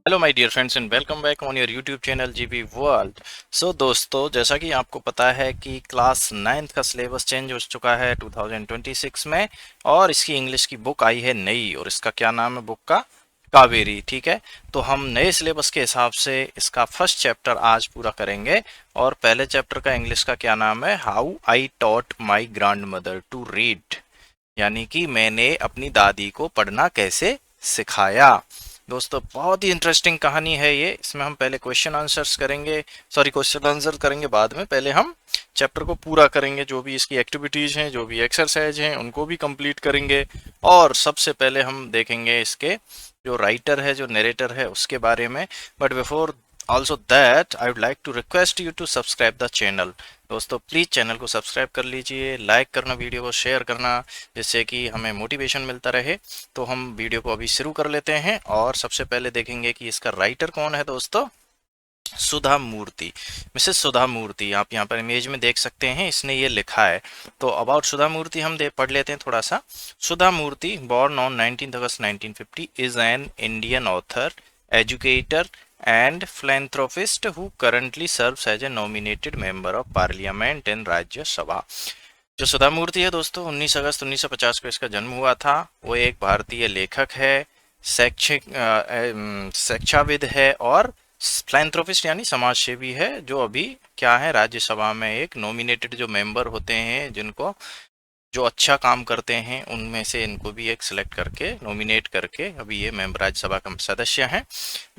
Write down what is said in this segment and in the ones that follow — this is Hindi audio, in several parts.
Hello my dear friends and welcome back on your YouTube channel GB world. So दोस्तों, जैसा कि आपको पता है कि क्लास 9th का सिलेबस चेंज हो चुका है 2026 में। और इसकी इंग्लिश की बुक आई है नई, और इसका क्या नाम है बुक का? कावेरी। ठीक है, तो हम नए सिलेबस के हिसाब से इसका फर्स्ट चैप्टर आज पूरा करेंगे। और पहले चैप्टर का इंग्लिश का क्या नाम है? How I taught my grandmother to read, यानी कि मैंने अपनी दादी को पढ़ना कैसे सिखाया। दोस्तों, बहुत ही इंटरेस्टिंग कहानी है ये। इसमें हम पहले क्वेश्चन आंसर्स करेंगे, सॉरी क्वेश्चन आंसर करेंगे बाद में। पहले हम चैप्टर को पूरा करेंगे, जो भी इसकी एक्टिविटीज हैं, जो भी एक्सरसाइज हैं, उनको भी कंप्लीट करेंगे। और सबसे पहले हम देखेंगे इसके जो राइटर है, जो नरेटर है, उसके बारे में। But before also that I would like to request you to subscribe the channel. दोस्तों प्लीज़ चैनल को सब्सक्राइब कर लीजिए, लाइक करना, वीडियो को शेयर करना, जिससे कि हमें मोटिवेशन मिलता रहे। तो हम वीडियो को अभी शुरू कर लेते हैं। और सबसे पहले देखेंगे कि इसका राइटर कौन है। दोस्तों, सुधा मूर्ति, मिसेस सुधा मूर्ति, आप यहाँ पर इमेज में देख सकते हैं, इसने ये लिखा है। तो अबाउट सुधा मूर्ति हम पढ़ लेते हैं थोड़ा सा। सुधा मूर्ति, born on 19th August 1950, is an Indian author, educator and philanthropist who currently serves as a nominated member of parliament in राज्य सभा। जो सुधा मूर्ति है दोस्तों, 19 अगस्त 1950 को इसका जन्म हुआ था। वो एक भारतीय लेखक है, शैक्षिक शिक्षाविद है और फिलैंथ्रोपिस्ट यानी समाज सेवी है, जो अभी क्या है, राज्यसभा में एक नॉमिनेटेड जो मेंबर होते हैं, जिनको जो अच्छा काम करते हैं, उनमें से इनको भी एक सिलेक्ट करके, नॉमिनेट करके अभी ये मेंबर राज्यसभा का सदस्य हैं।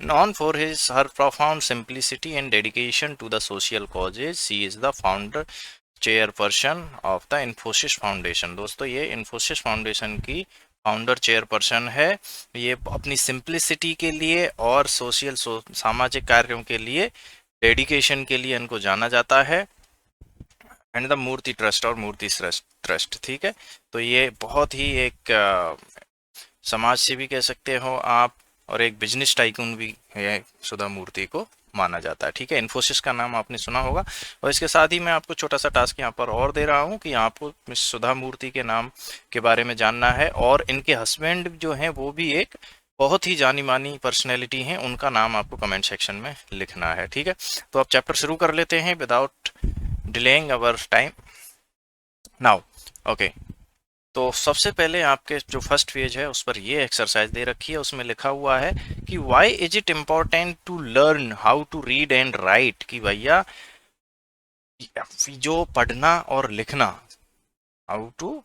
Known for his her profound simplicity and dedication to the social causes, she is the founder chairperson of the Infosys foundation. दोस्तों, ये इन्फोसिस फाउंडेशन की फाउंडर चेयरपर्सन है। ये अपनी सिंप्लिसिटी के लिए और सामाजिक कार्यों के लिए, डेडिकेशन के लिए इनको जाना जाता है। एंड द मूर्ति ट्रस्ट और मूर्ति ट्रस्ट, ठीक है। तो ये बहुत ही एक समाज से भी कह सकते हो आप, और एक बिजनेस टाइकून भी है, सुधा मूर्ति को माना जाता है। ठीक है, इन्फोसिस का नाम आपने सुना होगा। और इसके साथ ही मैं आपको छोटा सा टास्क यहाँ पर और दे रहा हूँ कि आपको मिस सुधा मूर्ति के नाम के बारे में जानना है। और इनके हस्बैंड जो हैं वो भी एक बहुत ही जानी मानी पर्सनैलिटी हैं, उनका नाम आपको कमेंट सेक्शन में लिखना है। ठीक है, तो आप चैप्टर शुरू कर लेते हैं without delaying our time now. Okay, तो सबसे पहले आपके जो फर्स्ट पेज है उस पर ये एक्सरसाइज दे रखी है। उसमें लिखा हुआ है कि why is it important to learn how to read and write, कि भैया जो पढ़ना और लिखना, how to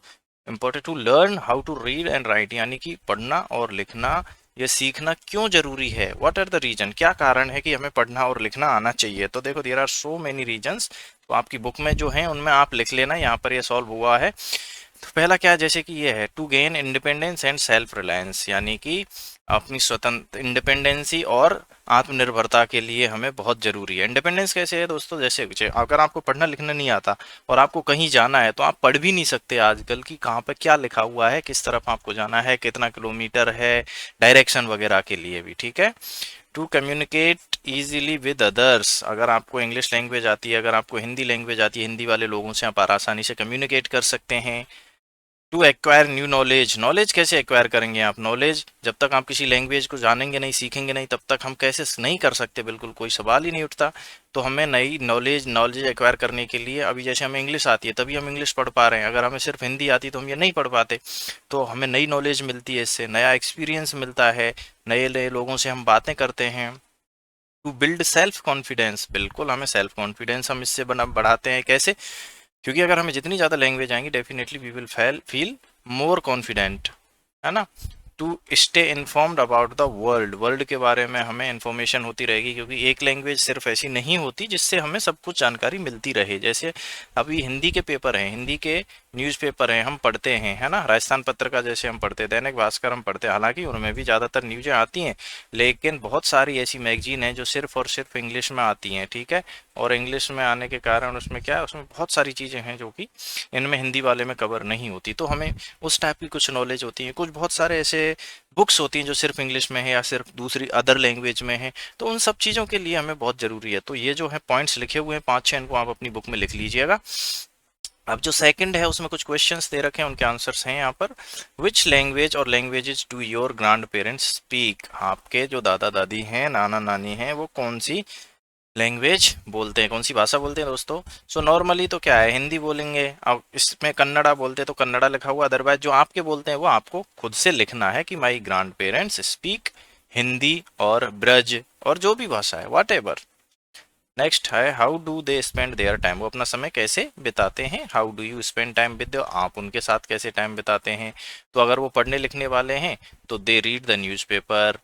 important to learn how to read and write, यानी कि पढ़ना और लिखना, ये सीखना क्यों जरूरी है। व्हाट आर द रीजन, क्या कारण है कि हमें पढ़ना और लिखना आना चाहिए। तो देखो, there are so many reasons. तो आपकी बुक में जो है उनमें आप लिख लेना, यहाँ पर ये सॉल्व हुआ है। तो पहला क्या है, जैसे कि ये है, to gain independence and self reliance, यानी कि अपनी स्वतंत्र इंडिपेंडेंसी और आत्मनिर्भरता के लिए हमें बहुत जरूरी है। इंडिपेंडेंस कैसे है दोस्तों, जैसे अगर आपको पढ़ना लिखना नहीं आता और आपको कहीं जाना है, तो आप पढ़ भी नहीं सकते आजकल कि कहाँ पर क्या लिखा हुआ है, किस तरफ आपको जाना है, कितना किलोमीटर है, डायरेक्शन वगैरह के लिए भी। ठीक है, to communicate easily with others, अगर आपको इंग्लिश लैंग्वेज आती है, अगर आपको हिंदी लैंग्वेज आती है, हिंदी वाले लोगों से आप आसानी से कम्युनिकेट कर सकते हैं। To acquire new knowledge, knowledge कैसे एक्वायर करेंगे आप, नॉलेज जब तक आप किसी लैंग्वेज को जानेंगे नहीं, सीखेंगे नहीं, तब तक हम कैसे नहीं कर सकते, बिल्कुल कोई सवाल ही नहीं उठता। तो हमें नई नॉलेज एक्वायर करने के लिए, अभी जैसे हमें इंग्लिश आती है तभी हम इंग्लिश पढ़ पा रहे हैं, अगर हमें सिर्फ हिंदी आती तो हम ये नहीं पढ़ पाते। तो हमें नई नॉलेज मिलती है, इससे नया एक्सपीरियंस मिलता है, नए नए लोगों से हम बातें करते हैं। टू बिल्ड सेल्फ कॉन्फिडेंस, बिल्कुल हमें सेल्फ कॉन्फिडेंस हम इससे बढ़ाते हैं। कैसे? क्योंकि अगर हमें जितनी ज़्यादा लैंग्वेज आएंगी, definitely we will feel more confident, है ना। To stay informed about the world, world के बारे में हमें इन्फॉर्मेशन होती रहेगी, क्योंकि एक लैंग्वेज सिर्फ ऐसी नहीं होती जिससे हमें सब कुछ जानकारी मिलती रहे। जैसे अभी हिंदी के पेपर हैं, हिंदी के न्यूज़पेपर हैं, हम पढ़ते हैं, है ना। राजस्थान पत्रिका जैसे हम पढ़ते हैं, दैनिक भास्कर हम पढ़ते हैं, हालांकि उनमें भी ज़्यादातर न्यूज़ें आती हैं, लेकिन बहुत सारी ऐसी मैगजीन हैं जो सिर्फ और सिर्फ इंग्लिश में आती हैं। ठीक है, और इंग्लिश में आने के कारण उसमें क्या है, उसमें बहुत सारी चीज़ें हैं जो कि इनमें हिंदी वाले में कवर नहीं होती। तो हमें उस टाइप की कुछ नॉलेज होती है। कुछ बहुत सारे ऐसे बुक्स होती हैं जो सिर्फ इंग्लिश में है या सिर्फ दूसरी अदर लैंग्वेज में है, तो उन सब चीज़ों के लिए हमें बहुत ज़रूरी है। तो ये जो है पॉइंट्स लिखे हुए हैं 5-6, इनको आप अपनी बुक में लिख लीजिएगा। अब जो सेकंड है उसमें कुछ क्वेश्चंस दे रखे हैं, उनके आंसर्स हैं यहाँ पर। विच लैंग्वेज और languages do your grand parents speak, आपके जो दादा दादी हैं, नाना नानी हैं, वो कौन सी लैंग्वेज बोलते हैं, कौन सी भाषा बोलते हैं दोस्तों। सो नॉर्मली तो क्या है, हिंदी बोलेंगे। अब इसमें कन्नड़ा बोलते हैं तो कन्नड़ा लिखा हुआ, अदरवाइज जो आपके बोलते हैं वो आपको खुद से लिखना है कि my grand parents speak Hindi और ब्रज और जो भी भाषा है, वॉट एवर। नेक्स्ट है how do they spend their time, वो अपना समय कैसे बिताते हैं। How do you spend time with, आप उनके साथ कैसे टाइम बिताते हैं। तो अगर वो पढ़ने लिखने वाले हैं तो they read the newspaper,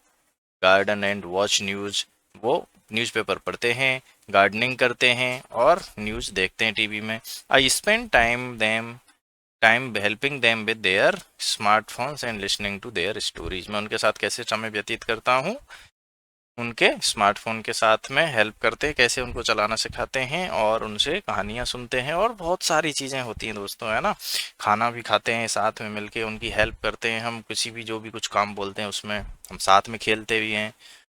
garden and watch news, वो न्यूज़पेपर पढ़ते हैं, गार्डनिंग करते हैं और न्यूज़ देखते हैं टीवी में। I spend time helping them with their smartphones and listening to their stories, मैं उनके साथ कैसे समय व्यतीत करता हूँ, उनके स्मार्टफोन के साथ में हेल्प करते हैं, कैसे उनको चलाना सिखाते हैं और उनसे कहानियाँ सुनते हैं और बहुत सारी चीज़ें होती हैं दोस्तों, है ना। खाना भी खाते हैं साथ में मिलके, उनकी हेल्प करते हैं, हम किसी भी जो भी कुछ काम बोलते हैं उसमें हम साथ में खेलते भी हैं।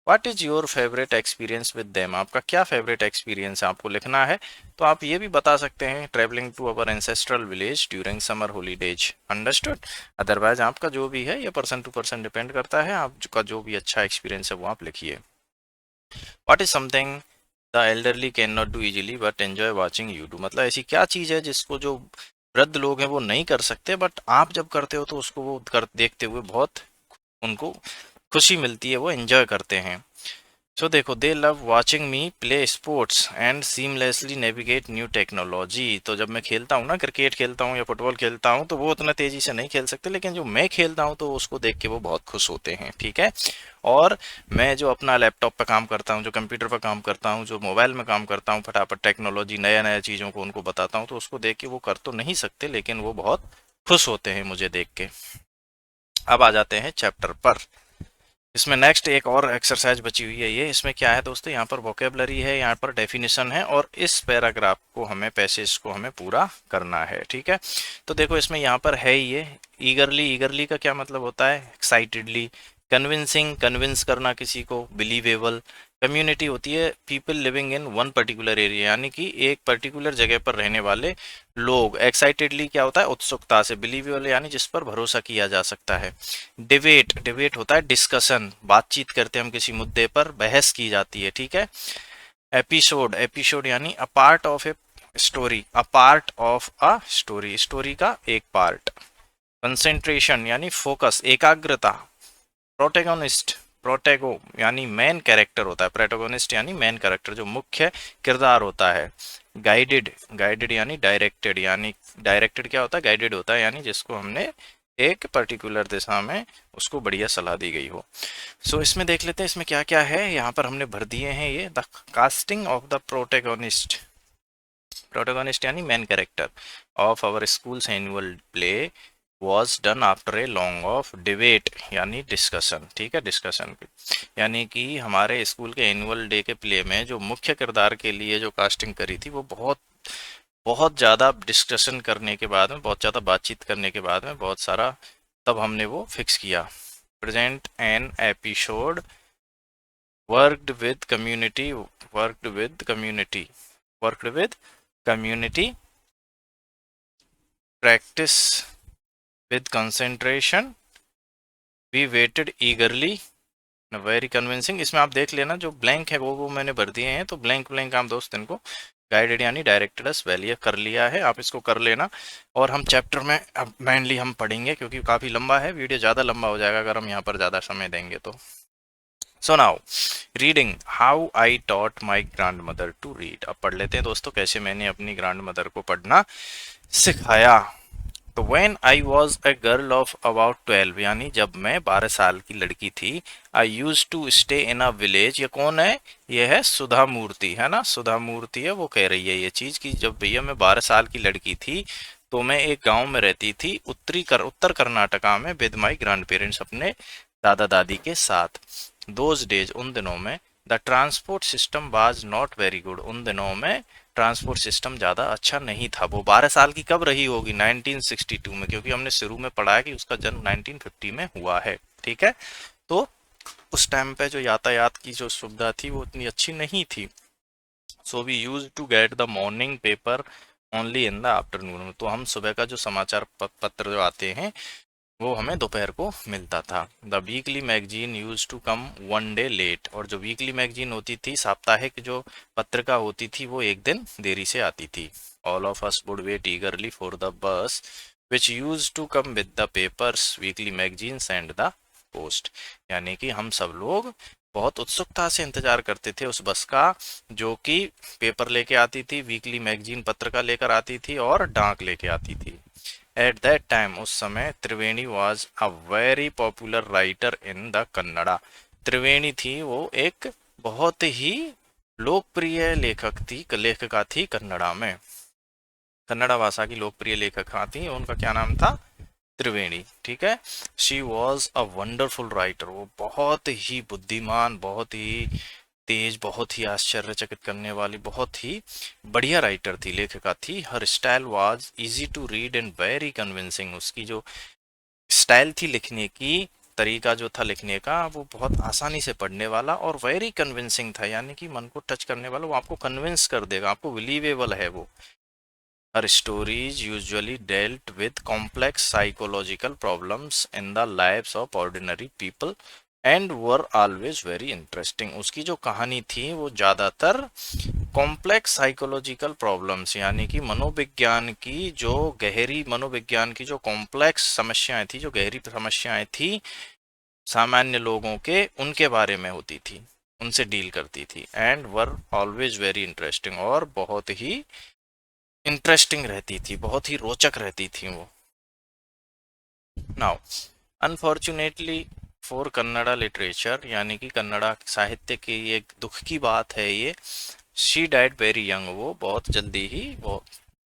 What is your favourite experience with them, आपका क्या फेवरेट एक्सपीरियंस है, आपको लिखना है। तो आप ये भी बता सकते हैं travelling to our ancestral village during summer holidays, understood. Otherwise आपका जो भी है ये पर्सन टू पर्सन डिपेंड करता है, आपका जो भी अच्छा एक्सपीरियंस है वो आप लिखिए। What is something the elderly can not do easily but enjoy watching you do, मतलब ऐसी क्या चीज़ है जिसको जो वृद्ध लोग हैं वो नहीं कर सकते, बट आप जब करते हो तो उसको वो कर देखते हुए बहुत उनको खुशी मिलती है, वो एंजॉय करते हैं। सो देखो, दे love watching me play sports and seamlessly navigate new technology, तो जब मैं खेलता हूँ ना, क्रिकेट खेलता हूँ या फुटबॉल खेलता हूँ, तो वो उतना तेजी से नहीं खेल सकते, लेकिन जो मैं खेलता हूँ तो उसको देख के वो बहुत खुश होते हैं, ठीक है। और मैं जो अपना लैपटॉप पे काम करता हूँ, जो कंप्यूटर पे काम करता हूँ, जो मोबाइल में काम करता हूँ, फटाफट टेक्नोलॉजी नया नया चीज़ों को उनको बताता हूँ, तो उसको देख के वो कर तो नहीं सकते, लेकिन वो बहुत खुश होते हैं मुझे देख के। अब आ जाते हैं चैप्टर पर। इसमें नेक्स्ट एक और एक्सरसाइज बची हुई है, ये इसमें क्या है दोस्तों, यहाँ पर वोकेबलरी है, यहाँ पर डेफिनेशन है और इस पैराग्राफ को हमें, पैसेज को हमें पूरा करना है, ठीक है। तो देखो इसमें यहाँ पर है ये ईगरली, ईगरली का क्या मतलब होता है, एक्साइटेडली। कन्विंसिंग, कन्विंस करना किसी को। बिलीवेबल, कम्युनिटी होती है people living in one particular area, यानी कि एक पर्टिकुलर जगह पर रहने वाले लोग। एक्साइटेडली क्या होता है, उत्सुकता से। बिलीवेबल यानी जिस पर भरोसा किया जा सकता है। डिबेट, डिबेट होता है डिस्कशन, बातचीत करते हैं हम किसी मुद्दे पर, बहस की जाती है, ठीक है। एपिसोड, एपिसोड यानी a part of a story, a part of a story, story का एक पार्ट। कंसेंट्रेशन यानी फोकस, एकाग्रता। प्रोटेगोनिस्ट, प्रोटेगो यानी मेन कैरेक्टर होता है, प्रोटेगोनिस्ट यानी मेन कैरेक्टर, जो मुख्य किरदार होता है। गाइडेड, गाइडेड यानी डायरेक्टेड, यानी डायरेक्टेड क्या होता है, गाइडेड होता है, यानी जिसको हमने एक पर्टिकुलर दिशा में उसको बढ़िया सलाह दी गई हो। सो इसमें देख लेते हैं इसमें क्या क्या है, यहाँ पर हमने भर दिए हैं ये। The casting of the protagonist, protagonist यानी main character of our schools annual play was done after a long of debate यानी डिस्कशन, ठीक है, डिस्कशन। यानी कि हमारे स्कूल के एनुअल डे के प्ले में जो मुख्य किरदार के लिए जो कास्टिंग करी थी वो बहुत बहुत ज़्यादा डिस्कशन करने के बाद में, बहुत ज़्यादा बातचीत करने के बाद में, बहुत सारा, तब हमने वो फिक्स किया। Present an episode, worked with community, worked with community, worked with community, practice with concentration, we waited eagerly, very convincing. इसमें आप देख लेना जो ब्लैंक है वो मैंने भर दिए हैं, तो ब्लैंक ब्लैंक आप दोस्त इनको गाइडेड यानी डायरेक्टेड अस वेल कर लिया है, आप इसको कर लेना। और हम चैप्टर में अब मेनली हम पढ़ेंगे क्योंकि काफ़ी लंबा है, वीडियो ज़्यादा लंबा हो जाएगा अगर हम यहाँ पर ज़्यादा समय देंगे तो। So now reading, how I taught my grandmother to read, अब पढ़ लेते हैं दोस्तों कैसे मैंने अपनी ग्रैंड मदर को पढ़ना सिखाया। तो when I was a girl of about 12, यानी जब मैं 12 साल की लड़की थी। I use to stay in a village, ये कौन है, ये है सुधा मूर्ति, है ना, सुधा मूर्ति है, वो कह रही है ये चीज़ कि जब भैया मैं 12 साल की लड़की थी तो मैं एक गांव में रहती थी उत्तर कर्नाटका में विद माई ग्रैंड पेरेंट्स, अपने दादा दादी के साथ। दोज डेज, उन दिनों में। The transport system was not very good, उन दिनों में ट्रांसपोर्ट सिस्टम ज़्यादा अच्छा नहीं था। वो 12 साल की कब रही होगी, 1962 में, क्योंकि हमने शुरू में पढ़ा है कि उसका जन्म 1950 में हुआ है, ठीक है। तो उस टाइम पे जो यातायात की जो सुविधा थी वो इतनी अच्छी नहीं थी। So we use to get the morning paper only in the afternoon. तो हम सुबह का जो समाचार पत्र जो आते हैं वो हमें दोपहर को मिलता था। The weekly magazine use to come one day late. और जो वीकली मैगजीन होती थी, साप्ताहिक जो पत्रिका होती थी, वो एक दिन देरी से आती थी। All of us would wait eagerly for the bus which use to come with the papers, weekly magazines and the post. यानी कि हम सब लोग बहुत उत्सुकता से इंतजार करते थे उस बस का, जो कि पेपर लेके आती थी, वीकली मैगजीन पत्रिका लेकर आती थी और डाक लेके आती थी। एट दैट टाइम, उस समय, Triveni was a very popular writer in the Kannada. Triveni थी वो एक बहुत ही लोकप्रिय लेखिका थी कन्नड़ा में। कन्नड़ा भाषा की लोकप्रिय लेखिका थी, उनका क्या नाम था? त्रिवेणी। ठीक है। She was a wonderful writer. वो बहुत ही बुद्धिमान, बहुत ही तेज, बहुत ही आश्चर्यचकित करने वाली, बहुत ही बढ़िया राइटर थी, लेखिका थी। Her style was easy to read and very convincing. उसकी जो स्टाइल थी लिखने की, तरीका जो था लिखने का, वो बहुत आसानी से पढ़ने वाला और वेरी कन्विंसिंग था, यानी कि मन को टच करने वाला, वो आपको कन्विंस कर देगा, आपको बिलीवेबल है वो। Her stories usually dealt with complex psychological problems in the lives of ordinary people and were always very interesting. उसकी जो कहानी थी वो ज़्यादातर कॉम्प्लेक्स साइकोलॉजिकल प्रॉब्लम्स, यानी कि मनोविज्ञान की जो कॉम्प्लेक्स समस्याएं थी, जो गहरी समस्याएं थी सामान्य लोगों के, उनके बारे में होती थी, उनसे डील करती थी। And were always very interesting, और बहुत ही इंटरेस्टिंग रहती थी, बहुत ही रोचक रहती थी वो। Now unfortunately for Kannada literature, यानी कि कन्नड़ा साहित्य की एक दुख की बात है ये, शी डाइड वेरी यंग। वो बहुत जल्दी ही वो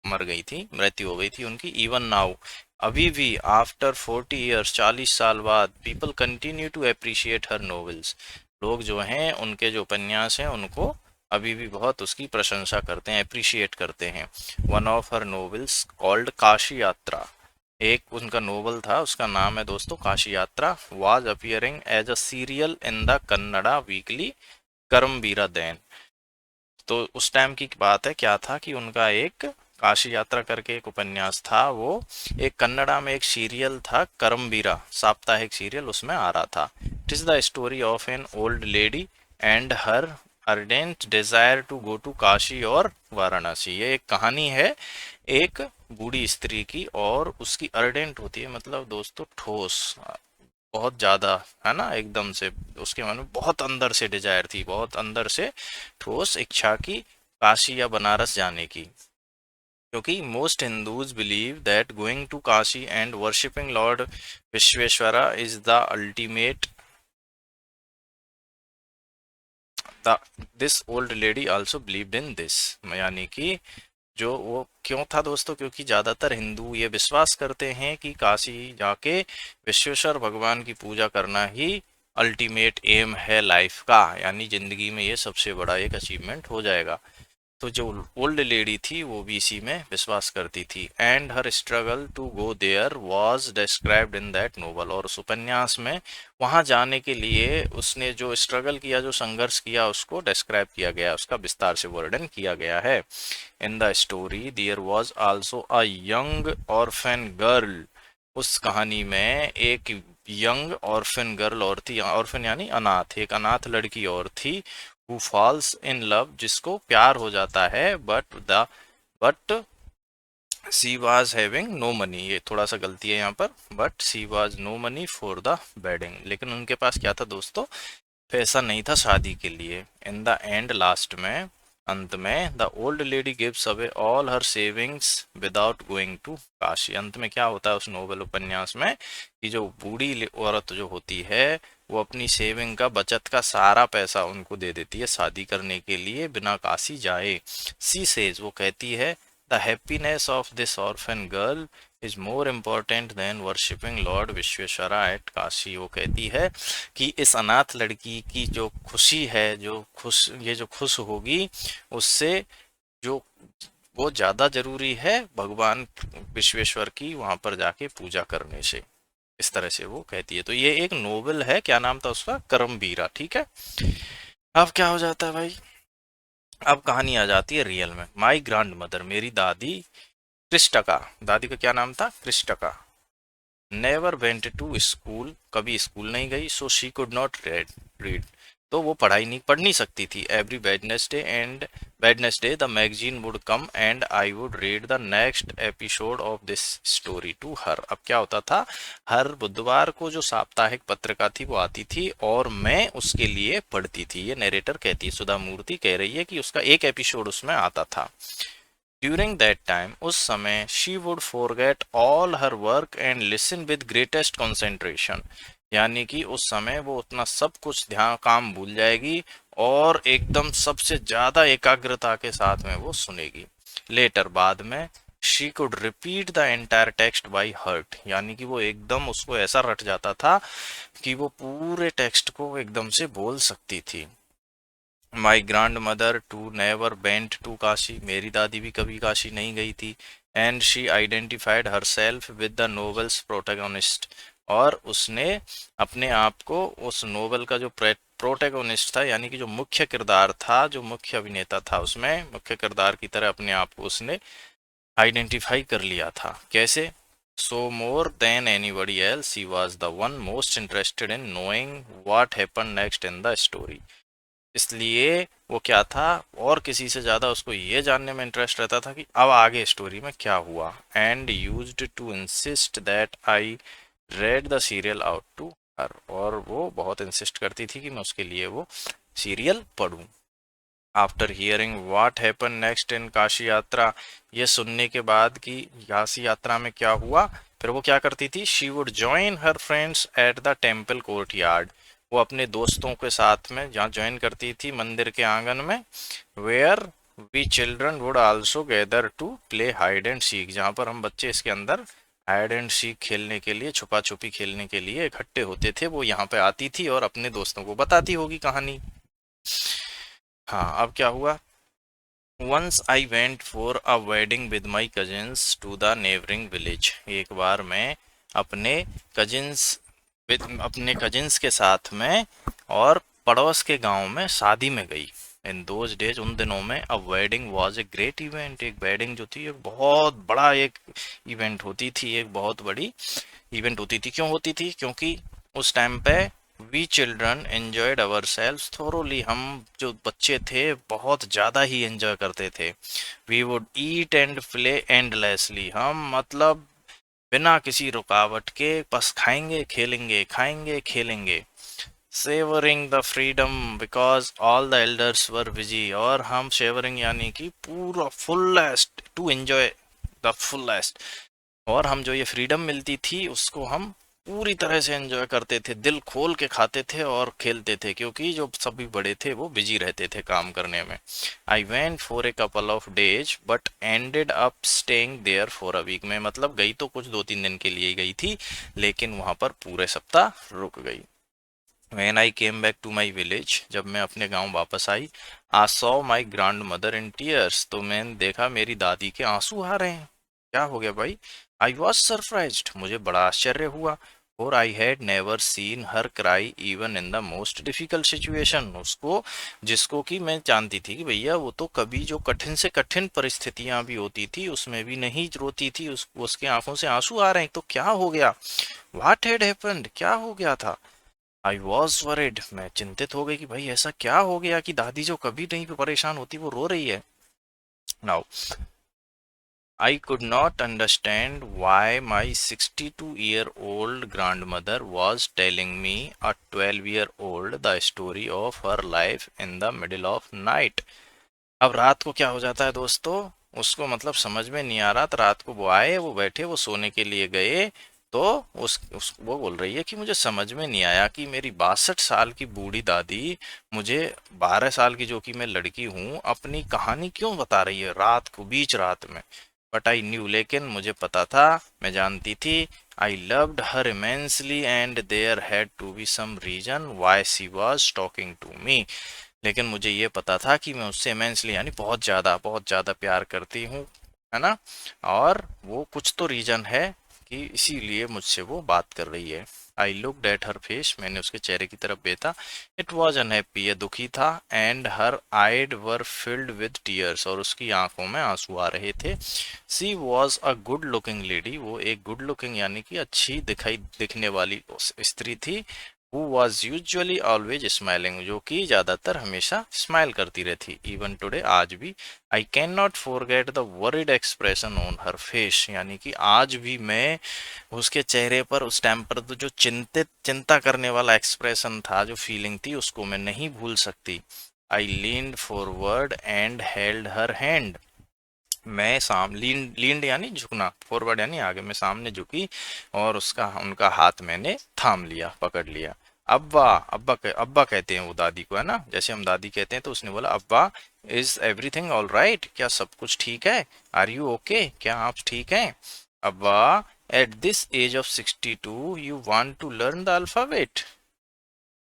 मर गई थी, मृत्यु हो गई थी उनकी। इवन नाउ, अभी भी, आफ्टर 40 ईयर्स, 40 साल बाद, people continue to appreciate her novels. लोग जो हैं, उनके जो उपन्यास हैं, उनको अभी भी बहुत उसकी प्रशंसा करते हैं, अप्रिशिएट करते हैं। One of her novels called Kashi यात्रा, एक उनका नोवेल था, उसका नाम है दोस्तों Kashi Yatra, was appearing as a serial in the Kannada weekly Karmaveera then. तो उस टाइम की बात है, क्या था कि उनका एक काशी यात्रा करके एक उपन्यास था, वो एक कन्नड़ा में एक सीरियल था, करमबीरा साप्ताहिक सीरियल, उसमें आ रहा था। It is the story of an old lady and her ardent desire to go to Kashi और वाराणसी। ये एक कहानी है एक बूढ़ी स्त्री की, और उसकी अर्डेंट होती है, मतलब दोस्तों ठोस, बहुत ज्यादा, है ना, एकदम से उसके मन में बहुत अंदर से डिजायर थी, बहुत अंदर से ठोस इच्छा की, काशी या बनारस जाने की। क्योंकि most Hindus believe that going to Kashi and worshipping Lord Vishweshwara is the ultimate, the this old lady also believed in this. यानी कि जो वो क्यों था दोस्तों, क्योंकि ज़्यादातर हिंदू ये विश्वास करते हैं कि काशी जाके विश्वेश्वर भगवान की पूजा करना ही अल्टीमेट एम है लाइफ का, यानी ज़िंदगी में ये सबसे बड़ा एक अचीवमेंट हो जाएगा। तो जो ओल्ड लेडी थी वो भी इसी में विश्वास करती थी। And her struggle to go there was described in that novel. और उस उपन्यास में वहां जाने के लिए उसने जो स्ट्रगल किया, जो संघर्ष किया, उसको डिस्क्राइब किया गया, उसका विस्तार से वर्णन किया गया है। In the story there was also a young orphan girl. उस कहानी में एक यंग ऑर्फन गर्ल और थी, ऑर्फन यानी अनाथ, एक अनाथ लड़की और थी, हु फॉल्स इन लव, जिसको प्यार हो जाता है, but she was having no money. ये थोड़ा सा गलती है यहाँ पर, but she was no money for the wedding. लेकिन उनके पास क्या था दोस्तों? पैसा नहीं था शादी के लिए। इन द एंड, लास्ट में, अंत में, the old lady gives away all her savings without going to Kashi. अंत में क्या होता है उस नोवेल उपन्यास में, कि जो बूढ़ी औरत जो होती है, वो अपनी सेविंग का, बचत का सारा पैसा उनको दे देती है शादी करने के लिए, बिना काशी जाए। सी सेज, वो कहती है, the happiness of this orphan girl is more important than worshipping Lord Vishweshwara at Kashi. वो कहती है कि इस अनाथ लड़की की जो खुशी है, जो खुश होगी, उससे जो वो ज्यादा जरूरी है भगवान विश्वेश्वर की वहां पर जाके पूजा करने से। इस तरह से वो कहती है। तो ये एक नोवेल है, क्या नाम था उसका? करमबीरा। ठीक है। अब क्या हो जाता है भाई, अब कहानी आ जाती है रियल में। माई ग्रैंड मदर, मेरी दादी क्रिस्टका, दादी का क्या नाम था? क्रिस्टका। नेवर वेंट टू स्कूल, कभी स्कूल नहीं गई। So she could not read, तो वो पढ़ाई नहीं पढ़ नहीं सकती थी। Every Wednesday the magazine would come and I would read the next episode of this story to her. अब क्या होता था, हर बुधवार को जो साप्ताहिक पत्रिका थी वो आती थी और मैं उसके लिए पढ़ती थी। ये नरेटर कहती है, सुधा मूर्ति कह रही है कि उसका एक एपिसोड उसमें आता था। ड्यूरिंग दैट टाइम, उस समय, she would forget all her work and listen with greatest concentration, यानी कि उस समय वो उतना सब कुछ ध्यान काम भूल जाएगी और एकदम सबसे ज्यादा एकाग्रता के साथ में वो सुनेगी। लेटर, बाद में, she could repeat the entire text by heart, यानी कि वो एकदम उसको ऐसा रट जाता था कि वो पूरे टेक्स्ट को एकदम से बोल सकती थी। My grandmother too never went to Kashi, मेरी दादी भी कभी काशी नहीं गई थी। And she identified herself with the novel's protagonist, और उसने अपने आप को उस नोवेल का जो प्रोटेगोनिस्ट था, यानी कि जो मुख्य किरदार था, जो मुख्य अभिनेता था, उसमें मुख्य किरदार की तरह अपने आप को उसने आइडेंटिफाई कर लिया था। कैसे? So more than anybody else he was the one most interested in knowing what happen next in the story, इसलिए वो क्या था, और किसी से ज़्यादा उसको ये जानने में इंटरेस्ट रहता था कि अब आगे स्टोरी में क्या हुआ। And used to insist that I read the serial out to her, और वो बहुत इंसिस्ट करती थी कि मैं उसके लिए वो सीरियल पढूं। After hearing what happen next in Kashi Yatra, ये सुनने के बाद कि काशी यात्रा में क्या हुआ, फिर वो क्या करती थी, she would join her friends at the temple court yard, वो अपने दोस्तों के साथ में जहाँ ज्वाइन करती थी मंदिर के आंगन में। Where we children would also gather to play hide and seek, जहाँ पर हम बच्चे इसके अंदर हाइड एंड सीक खेलने के लिए, छुपा छुपी खेलने के लिए इकट्ठे होते थे। वो यहाँ पे आती थी और अपने दोस्तों को बताती होगी कहानी। हाँ, अब क्या हुआ, once I went for a wedding with my cousins to the neighbouring village, एक बार मैं अपने कजिन्स अपने कजिन्स के साथ में और पड़ोस के गांव में शादी में गई। इन दोज डेज, उन दिनों में, a wedding was a great event, एक वेडिंग जो थी एक बहुत बड़ा एक इवेंट होती थी, एक बहुत बड़ी इवेंट होती थी। क्यों होती थी? क्योंकि उस टाइम पे we children enjoyed ourselves thoroughly, हम जो बच्चे थे बहुत ज़्यादा ही एंजॉय करते थे। We would eat and play endlessly, हम मतलब बिना किसी रुकावट के बस खाएंगे खेलेंगे, खाएंगे खेलेंगे। Savouring the freedom because all the elders were busy, और हम शेवरिंग यानी कि पूरा fullest, to enjoy the fullest, और हम जो ये फ्रीडम मिलती थी उसको हम पूरी तरह से एंजॉय करते थे, दिल खोल के खाते थे और खेलते थे, क्योंकि जो सभी बड़े थे वो बिजी रहते थे काम करने में। I went for a couple of days but ended up staying there for a week, में मतलब गई तो कुछ 2-3 दिन के लिए गई थी, लेकिन वहां पर पूरे सप्ताह रुक गई। When I came back to my village, जब मैं अपने गांव वापस आई, I saw my grandmother in tears, तो मैंने देखा मेरी दादी के आंसू आ रहे हैं। क्या हो गया भाई? I was surprised, मुझे बड़ा आश्चर्य हुआ। For I had never seen her cry even in the most difficult situation, उसको, जिसको कि मैं जानती थी कि भैया वो तो कभी जो कठिन से कठिन परिस्थितियां भी होती थी उसमें भी नहीं रोती थी, उसके आंखों से आंसू आ रहे हैं, तो क्या हो गया? What had happened, क्या हो गया था? आई वॉज वरिड, मैं चिंतित हो गई कि भाई ऐसा क्या हो गया कि दादी जो कभी नहीं परेशान होती वो रो रही है। Now I could not understand why my 62-year-old grandmother was telling me, a 12-year-old, the story of her life in the middle of night। अब रात को क्या हो जाता है दोस्तों, उसको मतलब समझ में नहीं आ रहा, तो रात को वो आए, वो बैठे, वो सोने के लिए गए, तो वो बोल रही है कि मुझे समझ में नहीं आया कि मेरी 62 साल की बूढ़ी दादी मुझे 12 साल की, जो कि मैं लड़की हूँ, अपनी कहानी क्यों बता रही है रात को, बीच रात में। बट आई न्यू, लेकिन मुझे पता था, मैं जानती थी। I loved her immensely and there had to be some reason why she was talking to me, लेकिन मुझे ये पता था कि मैं उससे इमेंसली यानी बहुत ज़्यादा प्यार करती हूँ, है ना, और वो कुछ तो रीज़न है कि इसीलिए मुझसे वो बात कर रही है। I looked at her face, मैंने उसके चेहरे की तरफ देखा। इट वॉज अनहैप्पी, ये दुखी था। And her eyes were filled with tears, और उसकी आंखों में आंसू आ रहे थे। She was a good looking lady, वो एक गुड लुकिंग यानी कि अच्छी दिखाई दिखने वाली स्त्री थी। Who was usually always smiling, जो कि ज़्यादातर हमेशा स्माइल करती रहती। इवन टुडे, आज भी। I can not forget the worried expression on her face, यानी कि आज भी मैं उसके चेहरे पर उस टाइम पर तो जो चिंता करने वाला एक्सप्रेशन था, जो फीलिंग थी, उसको मैं नहीं भूल सकती। I leaned forward and held her hand, मैं लीन्ड यानी झुकना, फॉरवर्ड यानी आगे, मैं सामने झुकी और उसका उनका हाथ मैंने थाम लिया, पकड़ लिया। अब्बा, अब्बा कहते हैं वो दादी को, है ना, जैसे हम दादी कहते हैं। तो उसने बोला, अब्बा, इज एवरीथिंग ऑल राइट, क्या सब कुछ ठीक है? आर यू ओके, क्या आप ठीक हैं? अब्बा, at this age of 62 you want to learn the alphabet?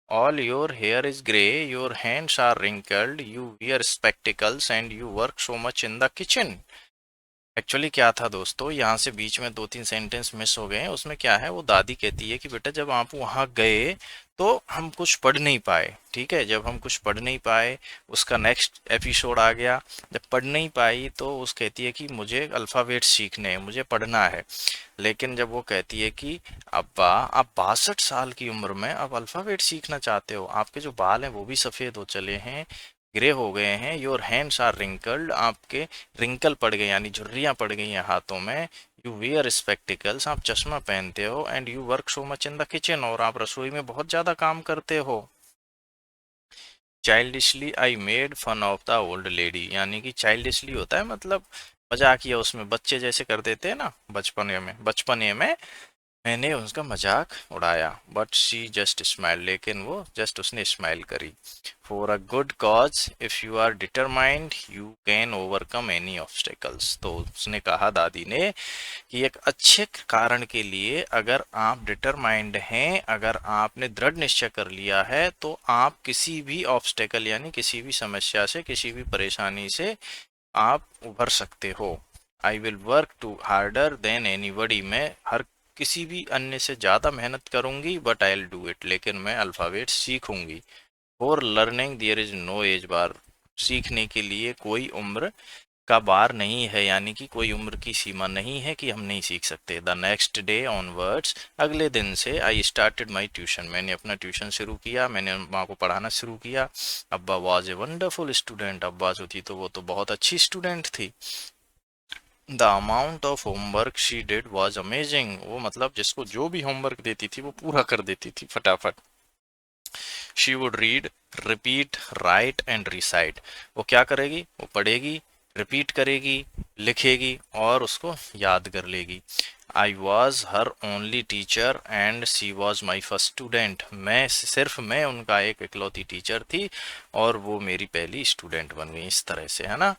All your hair is grey, your hands are wrinkled, you wear spectacles and you work so much in the kitchen. Actually क्या था दोस्तों, यहाँ से बीच में दो तीन सेंटेंस मिस हो गए हैं। उसमें क्या है, वो दादी कहती है कि बेटा जब आप वहाँ गए तो हम कुछ पढ़ नहीं पाए, ठीक है, जब हम कुछ पढ़ नहीं पाए, उसका नेक्स्ट एपिसोड आ गया। जब पढ़ नहीं पाई तो उस कहती है कि मुझे अल्फ़ाबेट सीखने हैं, मुझे पढ़ना है। लेकिन जब वो कहती है कि अब्बा, आप 62 साल की उम्र में अब अल्फ़ाबेट सीखना चाहते हो, आपके जो बाल हैं वो भी सफ़ेद हो चले हैं, ग्रे हो गए हैं, योर हैंड्स आर रिंकल्ड, आपके रिंकल पड़ गए यानी झुर्रियां पड़ गई हैं हाथों में, यू वियर स्पेक्टिकल्स, आप चश्मा पहनते हो, and you work so much in the kitchen, और आप रसोई में बहुत ज़्यादा काम करते हो। Childishly I made fun of the old lady, यानी कि चाइल्डिशली होता है मतलब मजाकिया, उसमें बच्चे जैसे कर देते हैं ना, बचपने में मैंने उसका मजाक उड़ाया। बट शी जस्ट स्माइल, लेकिन वो जस्ट उसने स्माइल करी। For a good cause if you are determined you can overcome any obstacles, तो उसने कहा, दादी ने, कि एक अच्छे कारण के लिए अगर आप डिटरमाइंड हैं, अगर आपने दृढ़ निश्चय कर लिया है, तो आप किसी भी ऑब्स्टेकल यानी किसी भी समस्या से, किसी भी परेशानी से आप उभर सकते हो। I will work to harder than anybody, मैं हर किसी भी अन्य से ज़्यादा मेहनत करूंगी, but I will do it, लेकिन मैं अल्फ़ाबेट सीखूंगी। For learning there is no age bar, सीखने के लिए कोई उम्र का बार नहीं है, यानी कि कोई उम्र की सीमा नहीं है कि हम नहीं सीख सकते। द नेक्स्ट डे ऑनवर्ड्स, अगले दिन से, आई स्टार्टेड माई ट्यूशन, मैंने अपना ट्यूशन शुरू किया, मैंने माँ को पढ़ाना शुरू किया। अब्बा वॉज ए वंडरफुल स्टूडेंट, अब्बा जो थी तो वो तो बहुत अच्छी स्टूडेंट थी। The amount of homework she did was amazing, वो मतलब जिसको जो भी होमवर्क देती थी वो पूरा कर देती थी फटाफट। She would read, repeat, right and recite, वो क्या करेगी, वो पढ़ेगी, रिपीट करेगी, लिखेगी और उसको याद कर लेगी। I was her only teacher and she was my first student, मैं उनका एक इकलौती टीचर थी और वो मेरी पहली स्टूडेंट बन गई, इस तरह से, है ना।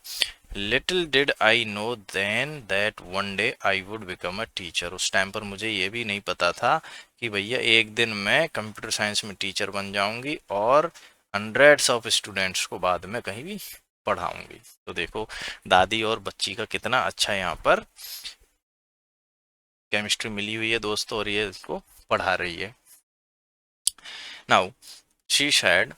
Little did I know then that one day I would become a teacher, उस टाइम पर मुझे ये भी नहीं पता था कि भैया एक दिन मैं कंप्यूटर साइंस में टीचर बन जाऊंगी और हंड्रेड्स ऑफ स्टूडेंट्स को बाद में कहीं भी पढ़ाऊंगी। तो देखो दादी और बच्ची का कितना अच्छा यहाँ पर केमिस्ट्री मिली हुई है दोस्तों, और ये इसको पढ़ा रही है। Now she said,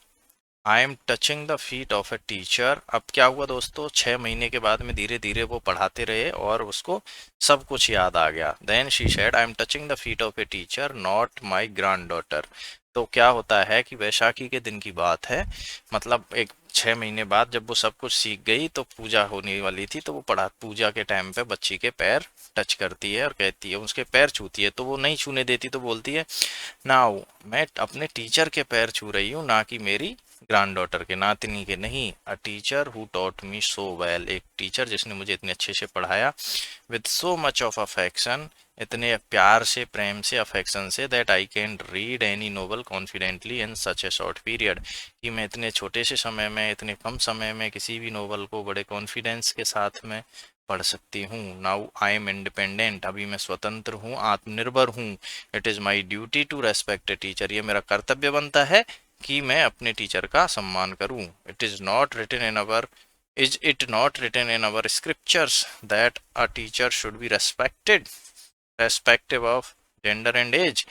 I am touching the feet of a teacher, अब क्या हुआ दोस्तों, 6 महीने के बाद में धीरे धीरे वो पढ़ाते रहे और उसको सब कुछ याद आ गया। Then she said, I am touching the feet of a teacher not my granddaughter, तो क्या होता है कि वैशाखी के दिन की बात है, मतलब एक 6 महीने बाद जब वो सब कुछ सीख गई तो पूजा होने वाली थी, तो वो पढ़ा पूजा के टाइम पे बच्ची के पैर टच करती है और कहती है, उसके पैर छूती है, तो वो नहीं छूने देती, तो बोलती है, नाउ मैं अपने टीचर के पैर छू रही हूँ, ना कि मेरी ग्रैंड डॉटर के, नातनी के नहीं। A teacher who taught me so well, एक टीचर जिसने मुझे इतने अच्छे से पढ़ाया, with so much of affection, इतने प्यार से, प्रेम से, अफेक्शन से, that I can read any novel confidently in such A short period, कि मैं इतने छोटे से समय में, इतने कम समय में किसी भी नोवेल को बड़े कॉन्फिडेंस के साथ में पढ़ सकती हूँ। नाउ आई एम इंडिपेंडेंट, अभी मैं स्वतंत्र हूँ, आत्मनिर्भर हूँ। It is my duty to respect a teacher, ये मेरा कर्तव्य बनता है कि मैं अपने टीचर का सम्मान करूं। Is it not written in our scriptures that a teacher should be respected, respective of gender and age.